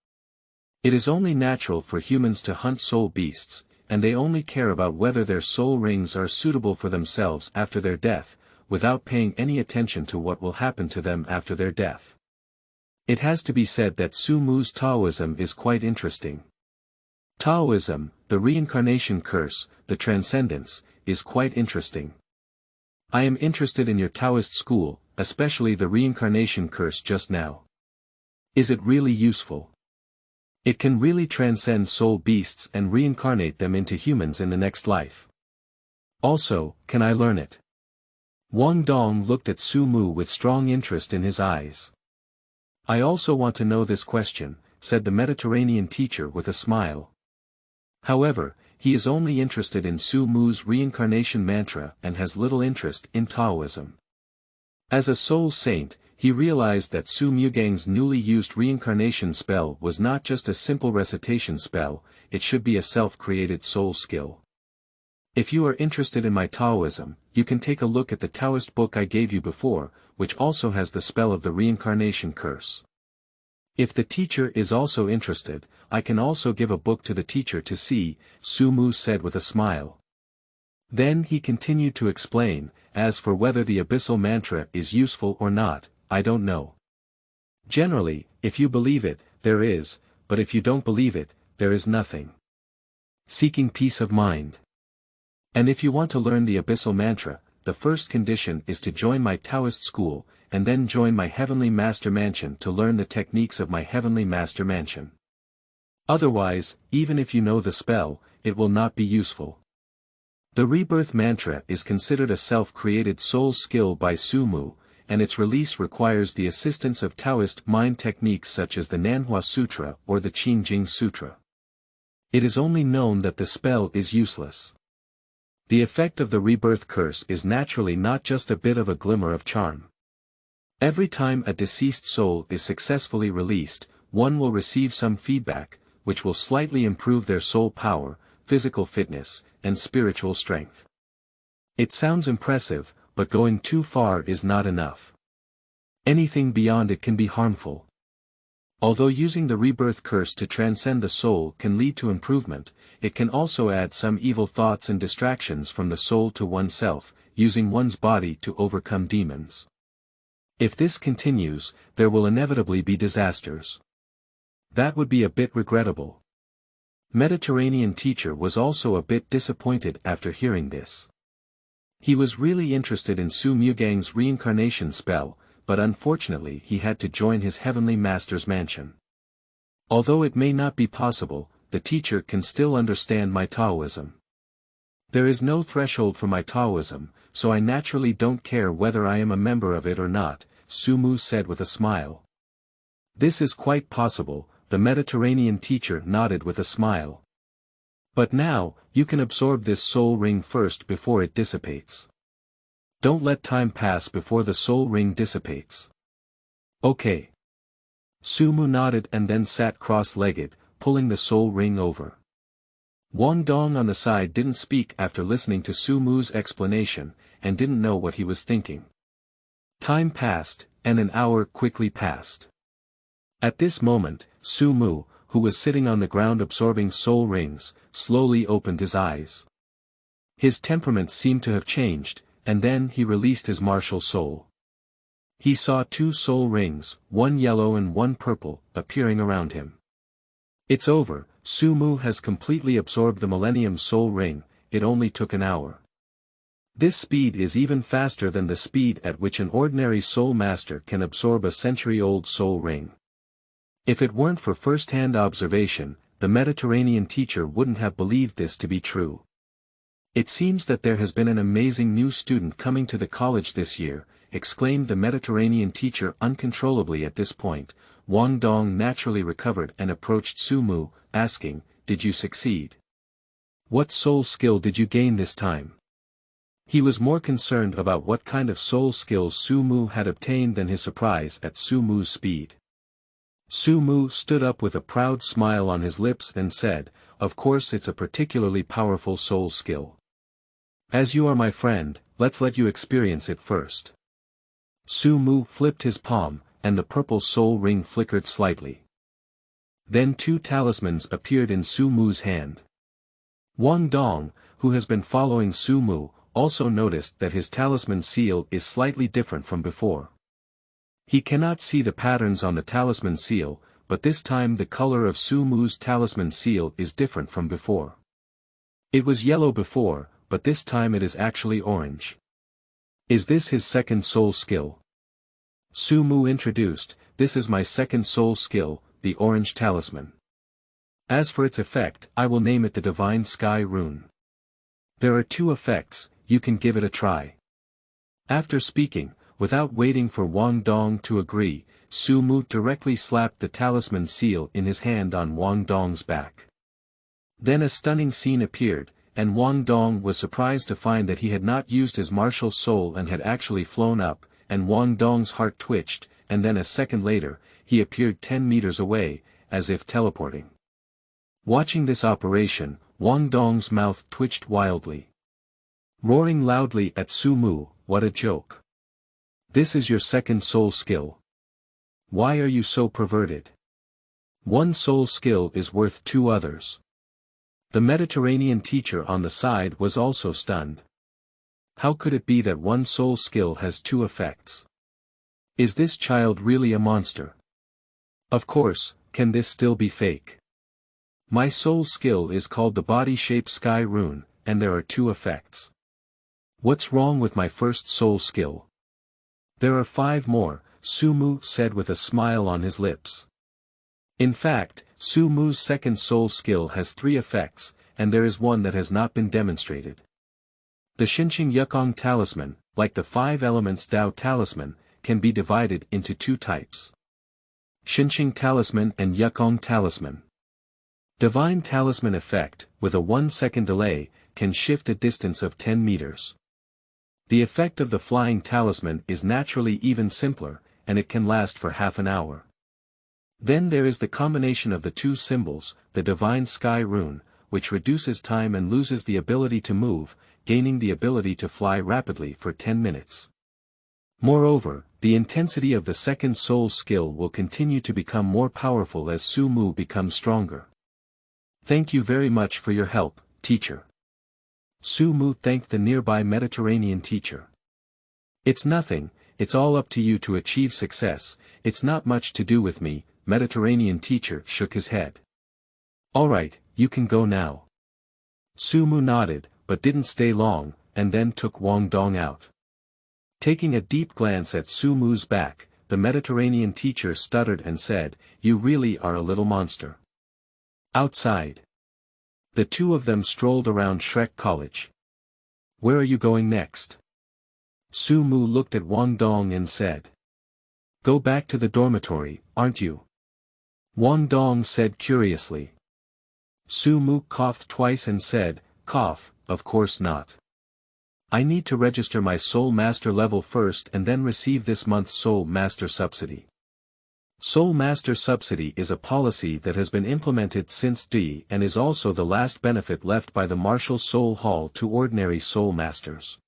It is only natural for humans to hunt soul beasts, and they only care about whether their soul rings are suitable for themselves after their death, without paying any attention to what will happen to them after their death. It has to be said that Su Mu's Taoism is quite interesting. Taoism, the reincarnation curse, the transcendence, is quite interesting. I am interested in your Taoist school, especially the reincarnation curse just now. Is it really useful? It can really transcend soul beasts and reincarnate them into humans in the next life. Also, can I learn it? Wang Dong looked at Su Mu with strong interest in his eyes. I also want to know this question, said the Mediterranean teacher with a smile. However, he is only interested in Su Mu's reincarnation mantra and has little interest in Taoism. As a soul saint, he realized that Su Mugang's newly used reincarnation spell was not just a simple recitation spell, it should be a self-created soul skill. If you are interested in my Taoism, you can take a look at the Taoist book I gave you before, which also has the spell of the reincarnation curse. If the teacher is also interested, I can also give a book to the teacher to see, Su Mu said with a smile. Then he continued to explain, as for whether the abyssal mantra is useful or not, I don't know. Generally, if you believe it, there is, but if you don't believe it, there is nothing. Seeking peace of mind. And if you want to learn the abyssal mantra, the first condition is to join my Taoist school, and then join my Heavenly Master Mansion to learn the techniques of my Heavenly Master Mansion. Otherwise, even if you know the spell, it will not be useful. The Rebirth mantra is considered a self-created soul skill by Sumu, and its release requires the assistance of Taoist mind techniques such as the Nanhua Sutra or the Qingjing Sutra. It is only known that the spell is useless. The effect of the rebirth curse is naturally not just a bit of a glimmer of charm. Every time a deceased soul is successfully released, one will receive some feedback, which will slightly improve their soul power, physical fitness, and spiritual strength. It sounds impressive, but going too far is not enough. Anything beyond it can be harmful. Although using the rebirth curse to transcend the soul can lead to improvement, it can also add some evil thoughts and distractions from the soul to oneself, using one's body to overcome demons. If this continues, there will inevitably be disasters. That would be a bit regrettable. Mediterranean teacher was also a bit disappointed after hearing this. He was really interested in Su Mugang's reincarnation spell, but unfortunately he had to join his heavenly master's mansion. Although it may not be possible, the teacher can still understand my Taoism. There is no threshold for my Taoism, so I naturally don't care whether I am a member of it or not, Sumu said with a smile. This is quite possible, the Mediterranean teacher nodded with a smile. But now, you can absorb this soul ring first before it dissipates. Don't let time pass before the soul ring dissipates. Okay. Sumu nodded and then sat cross-legged, pulling the soul ring over. Wang Dong on the side didn't speak after listening to Sumu's explanation, and didn't know what he was thinking. Time passed, and an hour quickly passed. At this moment, Sumu, who was sitting on the ground absorbing soul rings, slowly opened his eyes. His temperament seemed to have changed, and then he released his martial soul. He saw 2 soul rings, one yellow and one purple, appearing around him. It's over, Sumu has completely absorbed the Millennium Soul Ring, it only took an hour. This speed is even faster than the speed at which an ordinary soul master can absorb a century-old soul ring. If it weren't for first-hand observation, the Mediterranean teacher wouldn't have believed this to be true. It seems that there has been an amazing new student coming to the college this year, exclaimed the Mediterranean teacher uncontrollably at this point. Wang Dong naturally recovered and approached Sumu, asking, "Did you succeed? What soul skill did you gain this time?" He was more concerned about what kind of soul skills Sumu had obtained than his surprise at Sumu's speed. Sumu stood up with a proud smile on his lips and said, "Of course it's a particularly powerful soul skill. As you are my friend, let's let you experience it first." Sumu flipped his palm, and the purple soul ring flickered slightly. Then 2 talismans appeared in Sumu's hand. Wang Dong, who has been following Sumu, also noticed that his talisman seal is slightly different from before. He cannot see the patterns on the talisman seal, but this time the color of Sumu's talisman seal is different from before. It was yellow before, but this time it is actually orange. Is this his second soul skill? Sumu introduced, "This is my second soul skill, the orange talisman. As for its effect, I will name it the Divine Sky Rune. There are 2 effects, you can give it a try." After speaking, without waiting for Wang Dong to agree, Sumu directly slapped the talisman seal in his hand on Wang Dong's back. Then a stunning scene appeared, and Wang Dong was surprised to find that he had not used his martial soul and had actually flown up, and Wang Dong's heart twitched, and then a second later, he appeared 10 meters away, as if teleporting. Watching this operation, Wang Dong's mouth twitched wildly. Roaring loudly at Sumu, "What a joke. This is your second soul skill. Why are you so perverted? 1 soul skill is worth 2 others." The Mediterranean teacher on the side was also stunned. How could it be that 1 soul skill has 2 effects? Is this child really a monster? Of course, can this still be fake? My soul skill is called the Body-Shaped Sky Rune, and there are 2 effects. What's wrong with my first soul skill? There are 5 more, Sumu said with a smile on his lips. In fact, Sumu's second soul skill has 3 effects, and there is one that has not been demonstrated. The Qingjing Yukong talisman, like the 5 elements Tao talisman, can be divided into 2 types. Qingjing talisman and Yukong talisman. Divine talisman effect, with a 1-second delay, can shift a distance of 10 meters. The effect of the flying talisman is naturally even simpler, and it can last for half an hour. Then there is the combination of the 2 symbols, the divine sky rune, which reduces time and loses the ability to move, gaining the ability to fly rapidly for 10 minutes. Moreover, the intensity of the second soul skill will continue to become more powerful as Su Mu becomes stronger. Thank you very much for your help, teacher. Su Mu thanked the nearby Mediterranean teacher. It's nothing, it's all up to you to achieve success, it's not much to do with me, Mediterranean teacher shook his head. Alright, you can go now. Su Mu nodded, but didn't stay long, and then took Wang Dong out. Taking a deep glance at Su Mu's back, the Mediterranean teacher stuttered and said, "You really are a little monster." Outside. The 2 of them strolled around Shrek College. Where are you going next? Su Mu looked at Wang Dong and said. Go back to the dormitory, aren't you? Wang Dong said curiously. Su Mu coughed twice and said, Cough, of course not. I need to register my Soul Master level first and then receive this month's Soul Master subsidy. Soul Master subsidy is a policy that has been implemented since D and is also the last benefit left by the Martial Soul Hall to ordinary Soul Masters.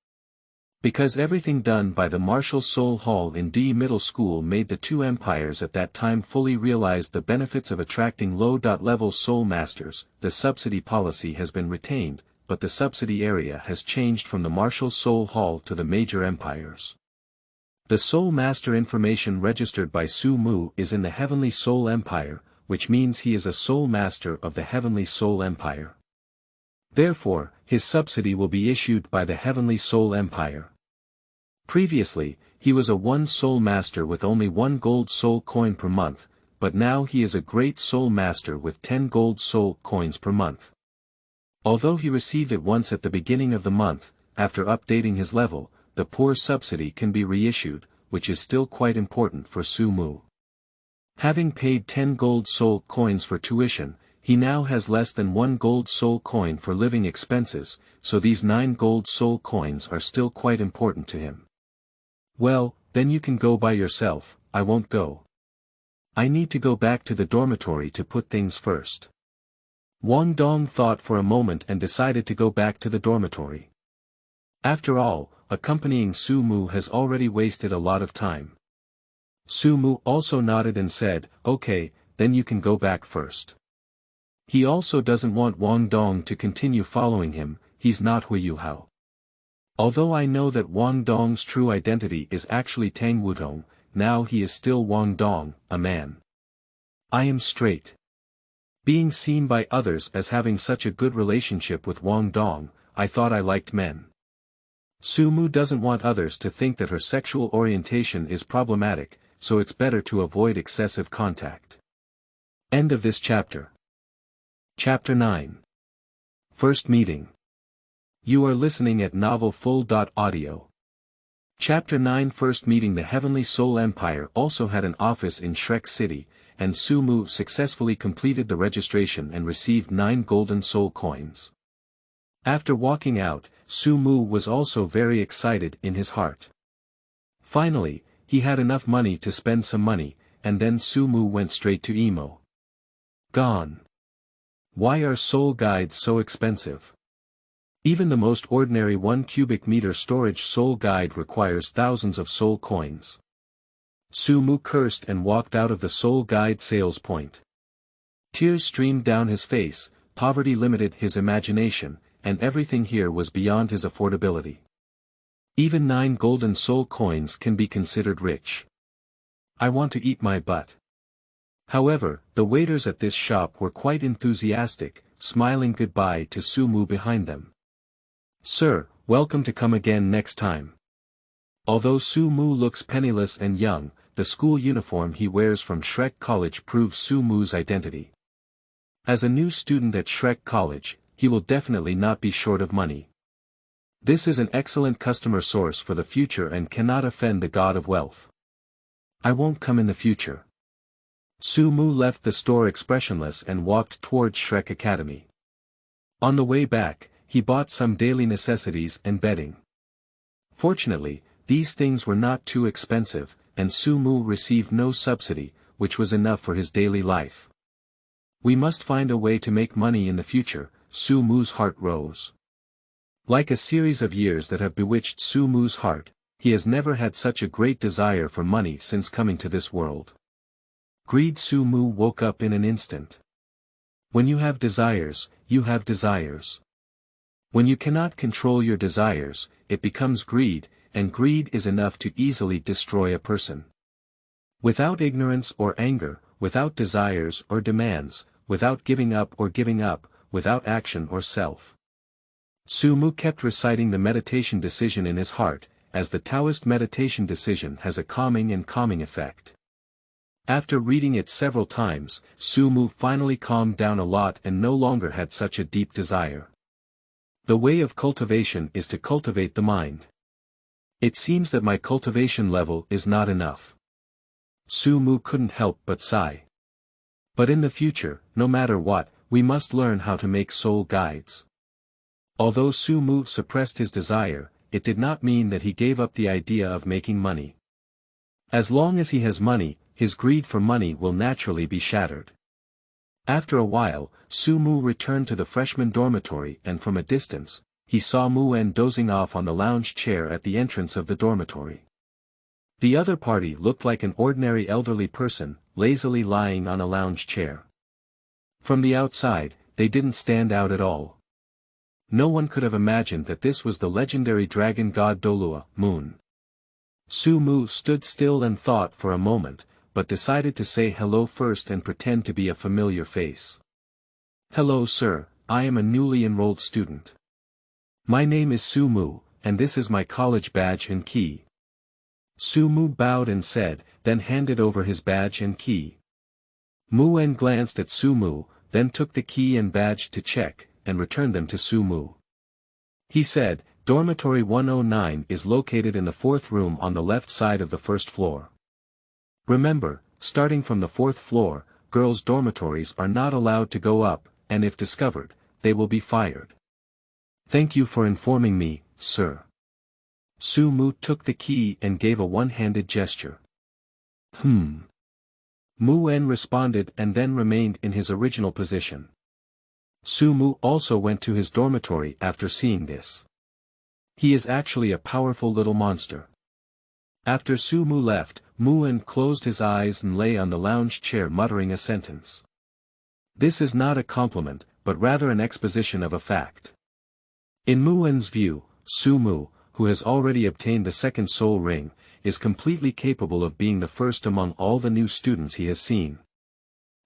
Because everything done by the Martial Soul Hall in D Middle School made the 2 empires at that time fully realize the benefits of attracting low-level Soul Masters, the subsidy policy has been retained, but the subsidy area has changed from the Martial Soul Hall to the major empires. The Soul Master information registered by Su Mu is in the Heavenly Soul Empire, which means he is a Soul Master of the Heavenly Soul Empire. Therefore, his subsidy will be issued by the Heavenly Soul Empire. Previously, he was a 1 Soul Master with only 1 gold soul coin per month, but now he is a Great Soul Master with 10 gold soul coins per month. Although he received it once at the beginning of the month, after updating his level, the poor subsidy can be reissued, which is still quite important for Su Mu. Having paid 10 gold soul coins for tuition, he now has less than 1 gold soul coin for living expenses, so these 9 gold soul coins are still quite important to him. Well, then you can go by yourself, I won't go. I need to go back to the dormitory to put things first. Wang Dong thought for a moment and decided to go back to the dormitory. After all, accompanying Su Mu has already wasted a lot of time. Su Mu also nodded and said, okay, then you can go back first. He also doesn't want Wang Dong to continue following him, he's not Hui Hao. Although I know that Wang Dong's true identity is actually Tang Wudong, now he is still Wang Dong, a man. I am straight. Being seen by others as having such a good relationship with Wang Dong, I thought I liked men. Su Mu doesn't want others to think that her sexual orientation is problematic, so it's better to avoid excessive contact. End of this chapter. Chapter 9. First Meeting. You are listening at novelfull.audio. Chapter 9. First Meeting. The Heavenly Soul Empire also had an office in Shrek City, and Su Mu successfully completed the registration and received 9 golden soul coins. After walking out, Su Mu was also very excited in his heart. Finally, he had enough money to spend some money, and then Su Mu went straight to Emo. Gone. Why are soul guides so expensive? Even the most ordinary 1 cubic meter storage soul guide requires thousands of soul coins. Su Mu cursed and walked out of the soul guide sales point. Tears streamed down his face, poverty limited his imagination, and everything here was beyond his affordability. Even 9 golden soul coins can be considered rich. I want to eat my butt. However, the waiters at this shop were quite enthusiastic, smiling goodbye to Su Mu behind them. Sir, welcome to come again next time. Although Su Mu looks penniless and young, the school uniform he wears from Shrek College proves Su Mu's identity. As a new student at Shrek College, he will definitely not be short of money. This is an excellent customer source for the future and cannot offend the god of wealth. I won't come in the future. Su Mu left the store expressionless and walked towards Shrek Academy. On the way back, he bought some daily necessities and bedding. Fortunately, these things were not too expensive, and Su Mu received no subsidy, which was enough for his daily life. We must find a way to make money in the future, Su Mu's heart rose. Like a series of years that have bewitched Su Mu's heart, he has never had such a great desire for money since coming to this world. Greed. Su Mu woke up in an instant. When you have desires, you have desires. When you cannot control your desires, it becomes greed, and greed is enough to easily destroy a person. Without ignorance or anger, without desires or demands, without giving up, without action or self. Su Mu kept reciting the meditation decision in his heart, as the Taoist meditation decision has a calming effect. After reading it several times, Su Mu finally calmed down a lot and no longer had such a deep desire. The way of cultivation is to cultivate the mind. It seems that my cultivation level is not enough. Su Mu couldn't help but sigh. But in the future, no matter what, we must learn how to make soul guides. Although Su Mu suppressed his desire, it did not mean that he gave up the idea of making money. As long as he has money, his greed for money will naturally be shattered. After a while, Su Mu returned to the freshman dormitory and from a distance, he saw Mu Wen dozing off on the lounge chair at the entrance of the dormitory. The other party looked like an ordinary elderly person, lazily lying on a lounge chair. From the outside, they didn't stand out at all. No one could have imagined that this was the legendary dragon god Douluo, Moon. Su Mu stood still and thought for a moment, but decided to say hello first and pretend to be a familiar face. Hello sir, I am a newly enrolled student. My name is Su Mu, and this is my college badge and key. Su Mu bowed and said, then handed over his badge and key. Mu Wen glanced at Su Mu, then took the key and badge to check, and returned them to Su Mu. He said, Dormitory 109 is located in the 4th room on the left side of the 1st floor. Remember, starting from the 4th floor, girls' dormitories are not allowed to go up, and if discovered, they will be fired. Thank you for informing me, sir. Su Mu took the key and gave a one-handed gesture. Mu Wen responded and then remained in his original position. Su Mu also went to his dormitory after seeing this. He is actually a powerful little monster. After Su Mu left, Mu Wen closed his eyes and lay on the lounge chair muttering a sentence. This is not a compliment, but rather an exposition of a fact. In Mu Wen's view, Su Mu, who has already obtained the 2nd soul ring, is completely capable of being the first among all the new students he has seen.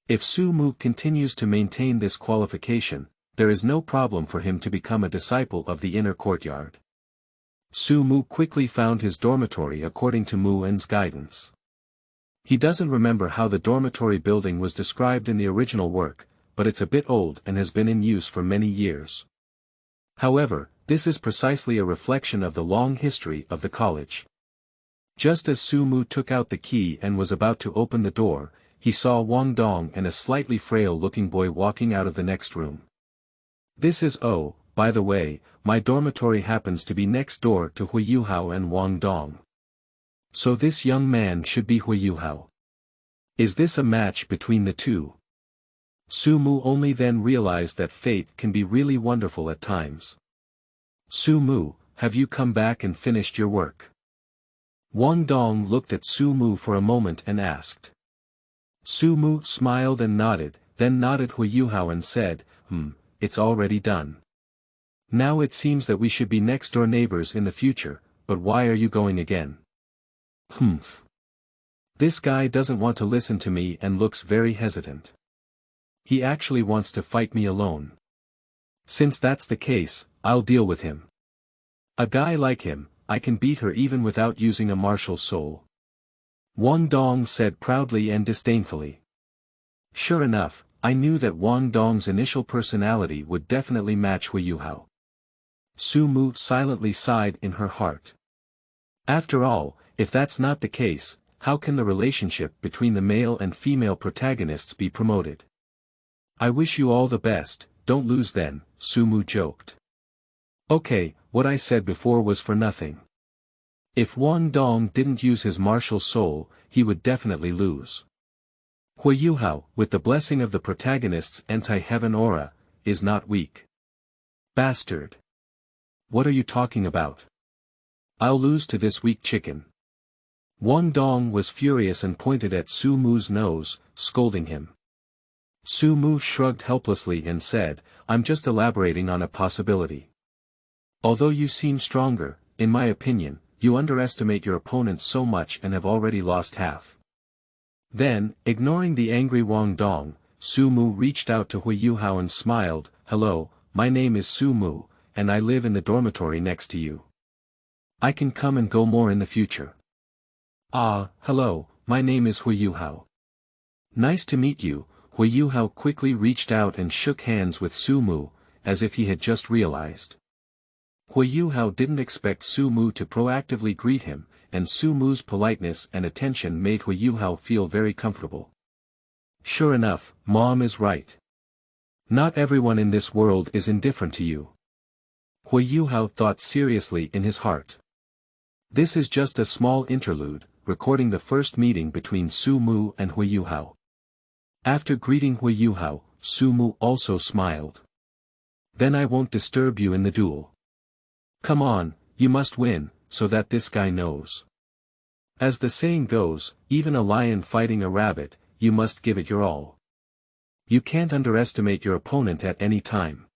If Su Mu continues to maintain this qualification, there is no problem for him to become a disciple of the inner courtyard. Su Mu quickly found his dormitory according to Mu Wen's guidance. He doesn't remember how the dormitory building was described in the original work, but it's a bit old and has been in use for many years. However, this is precisely a reflection of the long history of the college. Just as Su Mu took out the key and was about to open the door, he saw Wang Dong and a slightly frail-looking boy walking out of the next room. This is by the way, my dormitory happens to be next door to Hui Yuhao and Wang Dong. So this young man should be Hui Yuhao. Is this a match between the two? Su Mu only then realized that fate can be really wonderful at times. Su Mu, have you come back and finished your work? Wang Dong looked at Su Mu for a moment and asked. Su Mu smiled and nodded, then nodded Hui Yuhao and said, it's already done. Now it seems that we should be next-door neighbors in the future, but why are you going again? This guy doesn't want to listen to me and looks very hesitant. He actually wants to fight me alone. Since that's the case, I'll deal with him. A guy like him, I can beat her even without using a martial soul. Wang Dong said proudly and disdainfully. Sure enough, I knew that Wang Dong's initial personality would definitely match Hui Yuhao. Su Mu silently sighed in her heart. After all, if that's not the case, how can the relationship between the male and female protagonists be promoted? I wish you all the best, don't lose then, Su Mu joked. Okay, what I said before was for nothing. If Wang Dong didn't use his martial soul, he would definitely lose. Hui Yuhao, with the blessing of the protagonist's anti-heaven aura, is not weak. Bastard. What are you talking about? I'll lose to this weak chicken. Wang Dong was furious and pointed at Su Mu's nose, scolding him. Su Mu shrugged helplessly and said, I'm just elaborating on a possibility. Although you seem stronger, in my opinion, you underestimate your opponent so much and have already lost half. Then, ignoring the angry Wang Dong, Su Mu reached out to Hui Yuhao and smiled, Hello, my name is Su Mu, and I live in the dormitory next to you. I can come and go more in the future. Ah, hello, my name is Hui Yuhao. Nice to meet you. Hui Yuhao quickly reached out and shook hands with Su Mu, as if he had just realized. Hui Yuhao didn't expect Su Mu to proactively greet him, and Su Mu's politeness and attention made Hui Yuhao feel very comfortable. Sure enough, Mom is right. Not everyone in this world is indifferent to you. Hui Yuhao thought seriously in his heart. This is just a small interlude, recording the first meeting between Su Mu and Hui Yuhao. After greeting Hui Yuhao, Su Mu also smiled. Then I won't disturb you in the duel. Come on, you must win, so that this guy knows. As the saying goes, even a lion fighting a rabbit, you must give it your all. You can't underestimate your opponent at any time.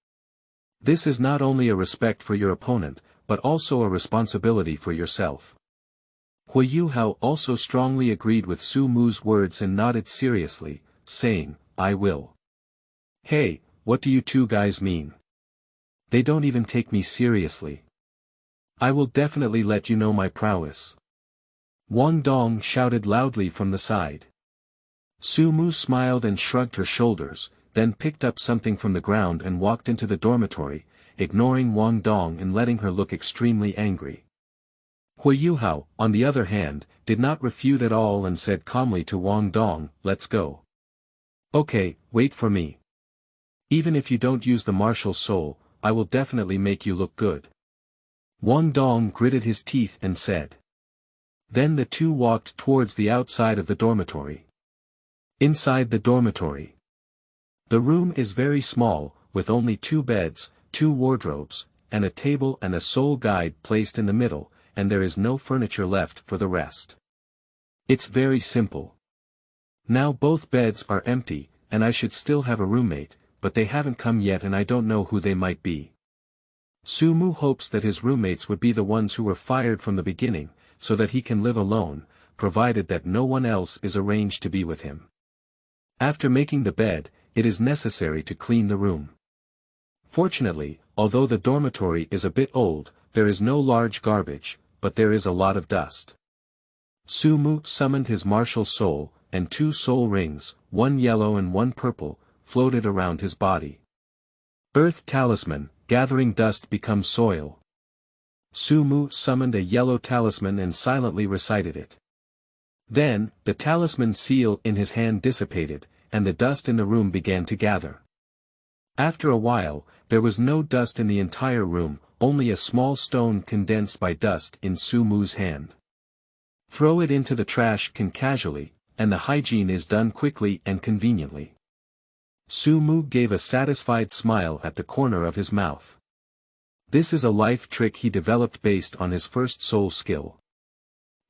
This is not only a respect for your opponent, but also a responsibility for yourself. Hui Yuhao also strongly agreed with Su Mu's words and nodded seriously, saying, I will. Hey, what do you two guys mean? They don't even take me seriously. I will definitely let you know my prowess. Wang Dong shouted loudly from the side. Su Mu smiled and shrugged her shoulders, then picked up something from the ground and walked into the dormitory, ignoring Wang Dong and letting her look extremely angry. Hui Yuhao, on the other hand, did not refute at all and said calmly to Wang Dong, let's go. Okay, wait for me. Even if you don't use the martial soul, I will definitely make you look good. Wang Dong gritted his teeth and said. Then the two walked towards the outside of the dormitory. Inside the dormitory. The room is very small, with only 2 beds, 2 wardrobes, and a table and a soul guide placed in the middle, and there is no furniture left for the rest. It's very simple. Now both beds are empty, and I should still have a roommate, but they haven't come yet and I don't know who they might be. Su Mu hopes that his roommates would be the ones who were fired from the beginning, so that he can live alone, provided that no one else is arranged to be with him. After making the bed, it is necessary to clean the room. Fortunately, although the dormitory is a bit old, there is no large garbage, but there is a lot of dust. Su Mu summoned his martial soul, and 2 soul rings, 1 yellow and 1 purple, floated around his body. Earth Talisman, gathering dust becomes soil. Su Mu summoned a yellow talisman and silently recited it. Then, the talisman seal in his hand dissipated, and the dust in the room began to gather. After a while, there was no dust in the entire room, only a small stone condensed by dust in Su Mu's hand. Throw it into the trash can casually, and the hygiene is done quickly and conveniently. Su Mu gave a satisfied smile at the corner of his mouth. This is a life trick he developed based on his first soul skill.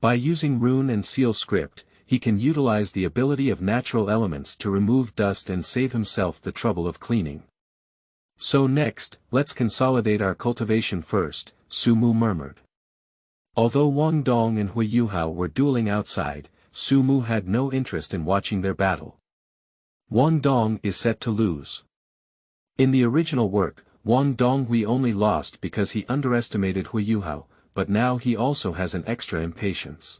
By using rune and seal script, he can utilize the ability of natural elements to remove dust and save himself the trouble of cleaning. So next, let's consolidate our cultivation first, Su Mu murmured. Although Wang Dong and Hui Yuhao were dueling outside, Su Mu had no interest in watching their battle. Wang Dong is set to lose. In the original work, Wang Donghui only lost because he underestimated Hui Yuhao, but now he also has an extra impatience.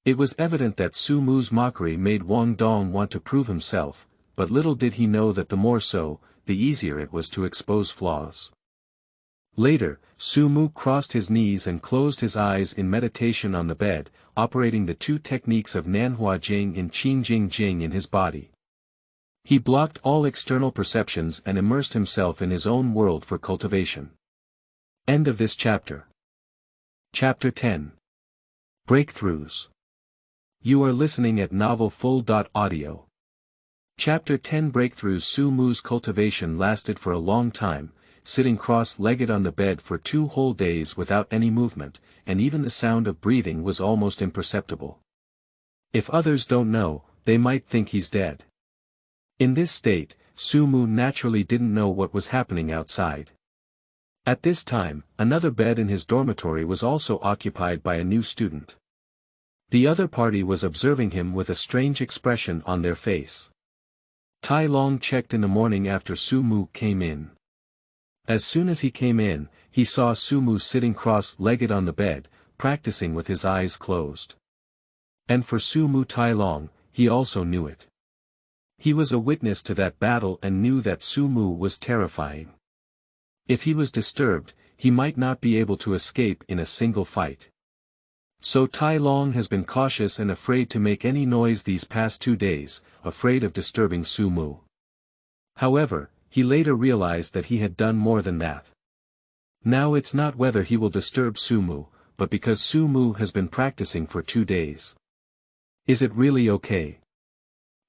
It was evident that Su Mu's mockery made Wang Dong want to prove himself, but little did he know that the more so, the easier it was to expose flaws. Later, Su Mu crossed his knees and closed his eyes in meditation on the bed, operating the two techniques of Nanhua Jing and Qingjing Jing in his body. He blocked all external perceptions and immersed himself in his own world for cultivation. End of this chapter. Chapter 10. Breakthroughs. You are listening at novelfull.audio. Chapter 10 Breakthroughs. Su Mu's cultivation lasted for a long time, sitting cross-legged on the bed for 2 whole days without any movement, and even the sound of breathing was almost imperceptible. If others don't know, they might think he's dead. In this state, Su Mu naturally didn't know what was happening outside. At this time, another bed in his dormitory was also occupied by a new student. The other party was observing him with a strange expression on their face. Tai Long checked in the morning after Su Mu came in. As soon as he came in, he saw Su Mu sitting cross-legged on the bed, practicing with his eyes closed. And for Su Mu, Tai Long, he also knew it. He was a witness to that battle and knew that Su Mu was terrifying. If he was disturbed, he might not be able to escape in a single fight. So Tai Long has been cautious and afraid to make any noise these past 2 days, afraid of disturbing Su Mu. However, he later realized that he had done more than that. Now it's not whether he will disturb Su Mu, but because Su Mu has been practicing for 2 days. Is it really okay?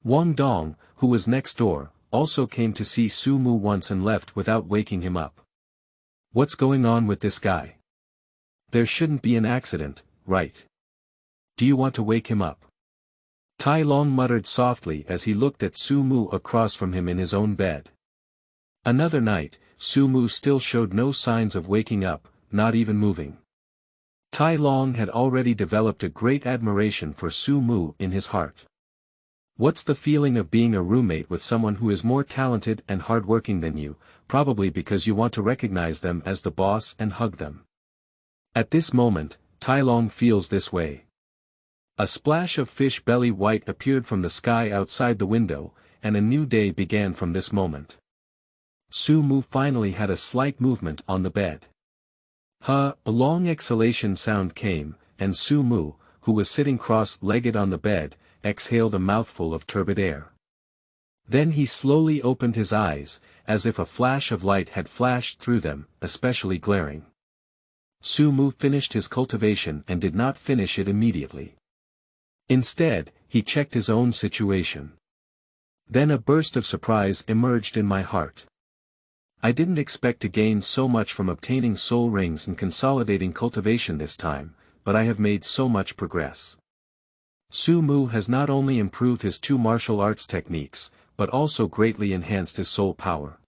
Wang Dong, who was next door, also came to see Su Mu once and left without waking him up. What's going on with this guy? There shouldn't be an accident, right? Do you want to wake him up? Tai Long muttered softly as he looked at Su Mu across from him in his own bed. Another night, Su Mu still showed no signs of waking up, not even moving. Tai Long had already developed a great admiration for Su Mu in his heart. What's the feeling of being a roommate with someone who is more talented and hardworking than you, probably because you want to recognize them as the boss and hug them? At this moment, Tai Long feels this way. A splash of fish belly white appeared from the sky outside the window, and a new day began from this moment. Su Mu finally had a slight movement on the bed. A long exhalation sound came, and Su Mu, who was sitting cross-legged on the bed, exhaled a mouthful of turbid air. Then he slowly opened his eyes, as if a flash of light had flashed through them, especially glaring. Su Mu finished his cultivation and did not finish it immediately. Instead, he checked his own situation. Then a burst of surprise emerged in my heart. I didn't expect to gain so much from obtaining soul rings and consolidating cultivation this time, but I have made so much progress. Su Mu has not only improved his 2 martial arts techniques, but also greatly enhanced his soul power.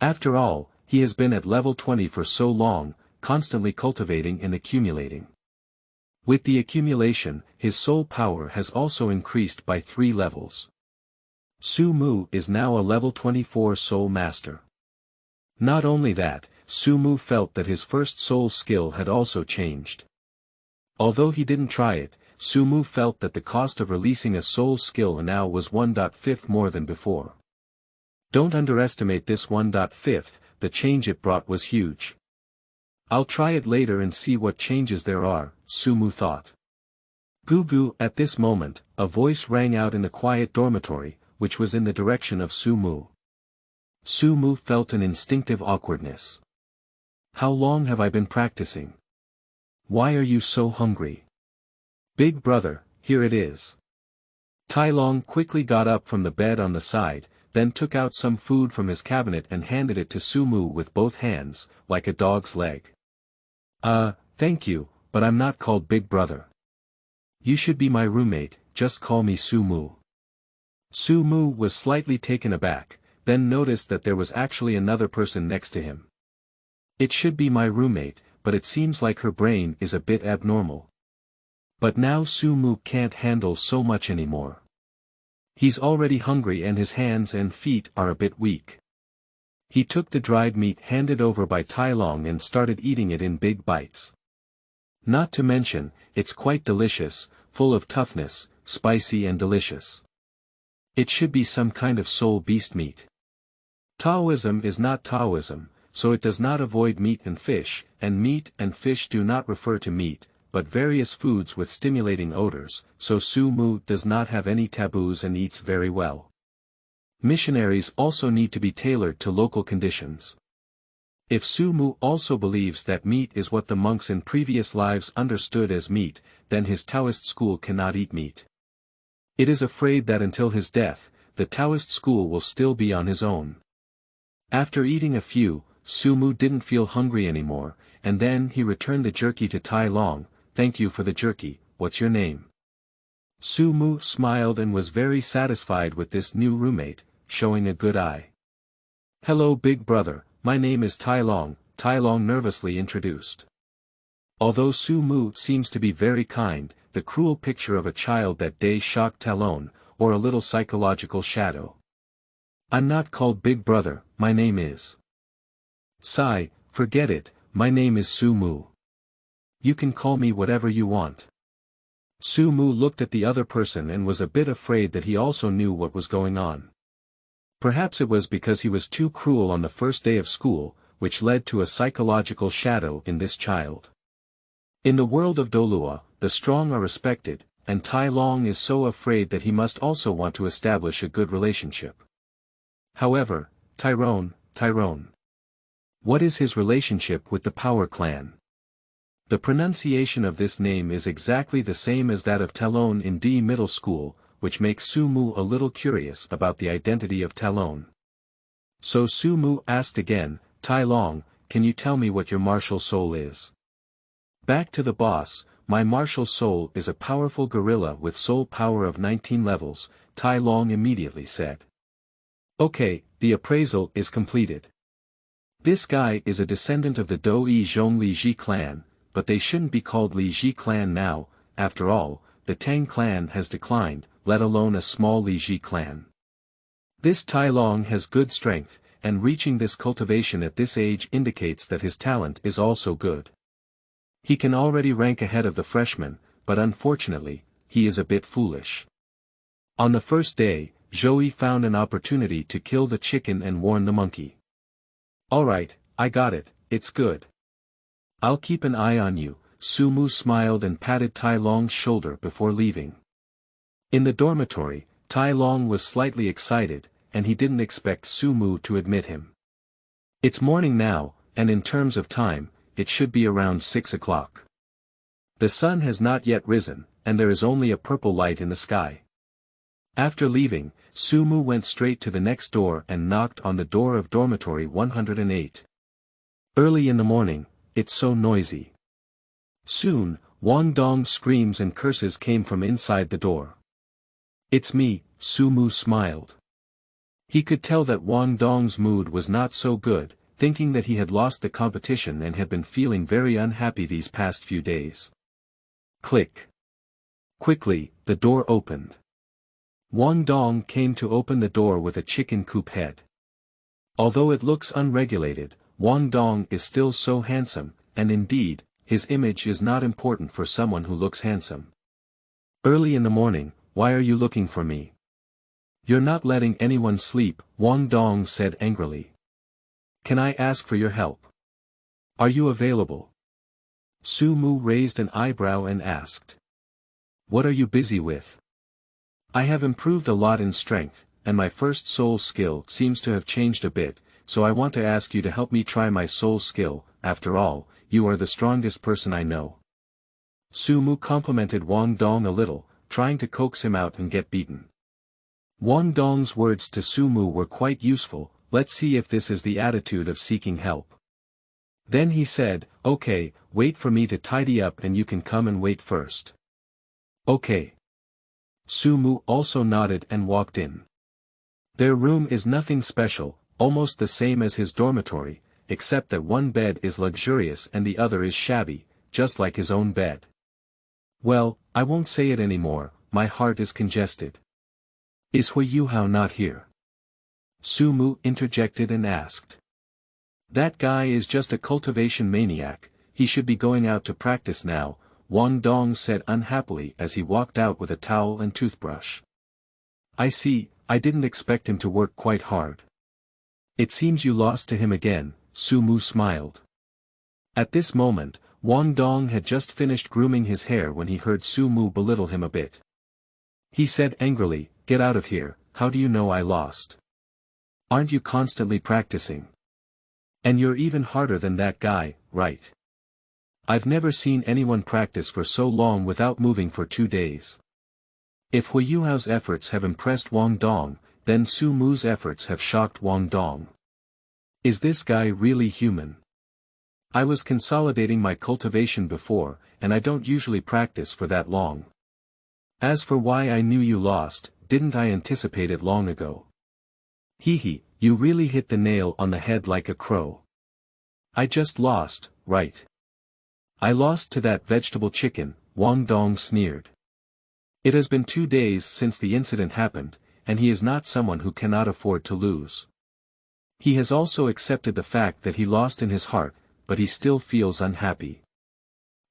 After all, he has been at level 20 for so long, constantly cultivating and accumulating. With the accumulation, his soul power has also increased by 3 levels. Su Mu is now a level 24 soul master. Not only that, Su Mu felt that his first soul skill had also changed. Although he didn't try it, Su Mu felt that the cost of releasing a soul skill now was 1.5 more than before. Don't underestimate this 1.5, the change it brought was huge. I'll try it later and see what changes there are, Su Mu thought. Goo. At this moment, a voice rang out in the quiet dormitory, which was in the direction of Su Mu. Su Mu felt an instinctive awkwardness. How long have I been practicing? Why are you so hungry? Big brother, here it is. Tai Long quickly got up from the bed on the side, then took out some food from his cabinet and handed it to Su Mu with both hands, like a dog's leg. Thank you, but I'm not called Big Brother. You should be my roommate, just call me Su Mu. Su Mu was slightly taken aback, then noticed that there was actually another person next to him. It should be my roommate, but it seems like her brain is a bit abnormal. But now Su Mu can't handle so much anymore. He's already hungry and his hands and feet are a bit weak. He took the dried meat handed over by Tai Long and started eating it in big bites. Not to mention, it's quite delicious, full of toughness, spicy and delicious. It should be some kind of soul beast meat. Taoism is not Taoism, so it does not avoid meat and fish do not refer to meat, but various foods with stimulating odors, so Su Mu does not have any taboos and eats very well. Missionaries also need to be tailored to local conditions. If Su Mu also believes that meat is what the monks in previous lives understood as meat, then his Taoist school cannot eat meat. It is afraid that until his death, the Taoist school will still be on his own. After eating a few, Su Mu didn't feel hungry anymore, and then he returned the jerky to Tai Long. Thank you for the jerky, what's your name? Su Mu smiled and was very satisfied with this new roommate, showing a good eye. Hello big brother, my name is Tai Long nervously introduced. Although Su Mu seems to be very kind, the cruel picture of a child that day shocked Talon, or a little psychological shadow. I'm not called big brother, my name is. Sigh, forget it, my name is Su Mu. You can call me whatever you want. Su Mu looked at the other person and was a bit afraid that he also knew what was going on. Perhaps it was because he was too cruel on the first day of school, which led to a psychological shadow in this child. In the world of Douluo, the strong are respected, and Tai Long is so afraid that he must also want to establish a good relationship. However, Tyrone. What is his relationship with the Power Clan? The pronunciation of this name is exactly the same as that of Talon in D Middle School, which makes Su Mu a little curious about the identity of Talon. So Su Mu asked again, Tai Long, can you tell me what your martial soul is? Back to the boss, my martial soul is a powerful gorilla with soul power of 19 levels, Tai Long immediately said. Okay, the appraisal is completed. This guy is a descendant of the Dou-Yi Zhong Li Ji clan, but they shouldn't be called Li Ji clan now, after all, the Tang clan has declined, let alone a small Li Ji clan. This Tai Long has good strength, and reaching this cultivation at this age indicates that his talent is also good. He can already rank ahead of the freshman, but unfortunately, he is a bit foolish. On the first day, Zhou found an opportunity to kill the chicken and warn the monkey. Alright, I got it, it's good. I'll keep an eye on you, Su Mu smiled and patted Tai Long's shoulder before leaving. In the dormitory, Tai Long was slightly excited, and he didn't expect Su Mu to admit him. It's morning now, and in terms of time, it should be around 6 o'clock. The sun has not yet risen, and there is only a purple light in the sky. After leaving, Su Mu went straight to the next door and knocked on the door of dormitory 108. Early in the morning, it's so noisy. Soon, Wang Dong's screams and curses came from inside the door. It's me, Su Mu smiled. He could tell that Wang Dong's mood was not so good, thinking that he had lost the competition and had been feeling very unhappy these past few days. Click. Quickly, the door opened. Wang Dong came to open the door with a chicken coop head. Although it looks unregulated, Wang Dong is still so handsome, and indeed, his image is not important for someone who looks handsome. Early in the morning, why are you looking for me? You're not letting anyone sleep, Wang Dong said angrily. Can I ask for your help? Are you available? Su Mu raised an eyebrow and asked. What are you busy with? I have improved a lot in strength, and my first soul skill seems to have changed a bit, so I want to ask you to help me try my soul skill. After all, you are the strongest person I know. Su Mu complimented Wang Dong a little, trying to coax him out and get beaten. Wang Dong's words to Su Mu were quite useful. Let's see if this is the attitude of seeking help. Then he said, okay, wait for me to tidy up and you can come and wait first. Okay. Su Mu also nodded and walked in. Their room is nothing special, almost the same as his dormitory, except that one bed is luxurious and the other is shabby, just like his own bed. Well, I won't say it anymore, my heart is congested. Is Hui Yuhao not here? Su Mu interjected and asked. That guy is just a cultivation maniac, he should be going out to practice now, Wang Dong said unhappily as he walked out with a towel and toothbrush. I see, I didn't expect him to work quite hard. It seems you lost to him again, Su Mu smiled. At this moment, Wang Dong had just finished grooming his hair when he heard Su Mu belittle him a bit. He said angrily, "Get out of here, how do you know I lost? Aren't you constantly practicing? And you're even harder than that guy, right? I've never seen anyone practice for so long without moving for 2 days." If Hui Yuhao's efforts have impressed Wang Dong, then Su Mu's efforts have shocked Wang Dong. Is this guy really human? I was consolidating my cultivation before, and I don't usually practice for that long. As for why I knew you lost, didn't I anticipate it long ago? Hee, you really hit the nail on the head like a crow. I just lost, right? I lost to that vegetable chicken, Wang Dong sneered. It has been 2 days since the incident happened, and he is not someone who cannot afford to lose. He has also accepted the fact that he lost in his heart, but he still feels unhappy.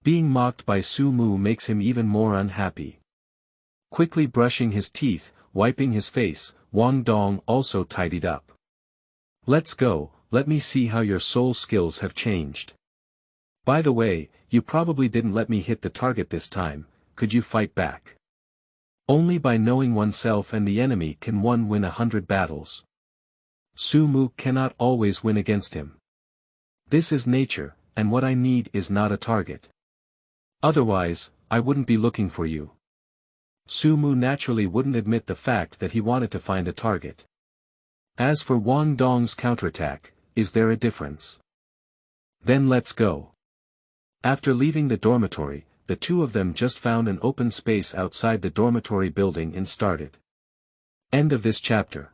Being mocked by Su Mu makes him even more unhappy. Quickly brushing his teeth, wiping his face, Wang Dong also tidied up. Let's go, let me see how your soul skills have changed. By the way, you probably didn't let me hit the target this time, could you fight back? Only by knowing oneself and the enemy can one win 100 battles. Su Mu cannot always win against him. This is nature, and what I need is not a target. Otherwise, I wouldn't be looking for you. Su Mu naturally wouldn't admit the fact that he wanted to find a target. As for Wang Dong's counterattack, is there a difference? Then let's go. After leaving the dormitory, the two of them just found an open space outside the dormitory building and started. End of this chapter.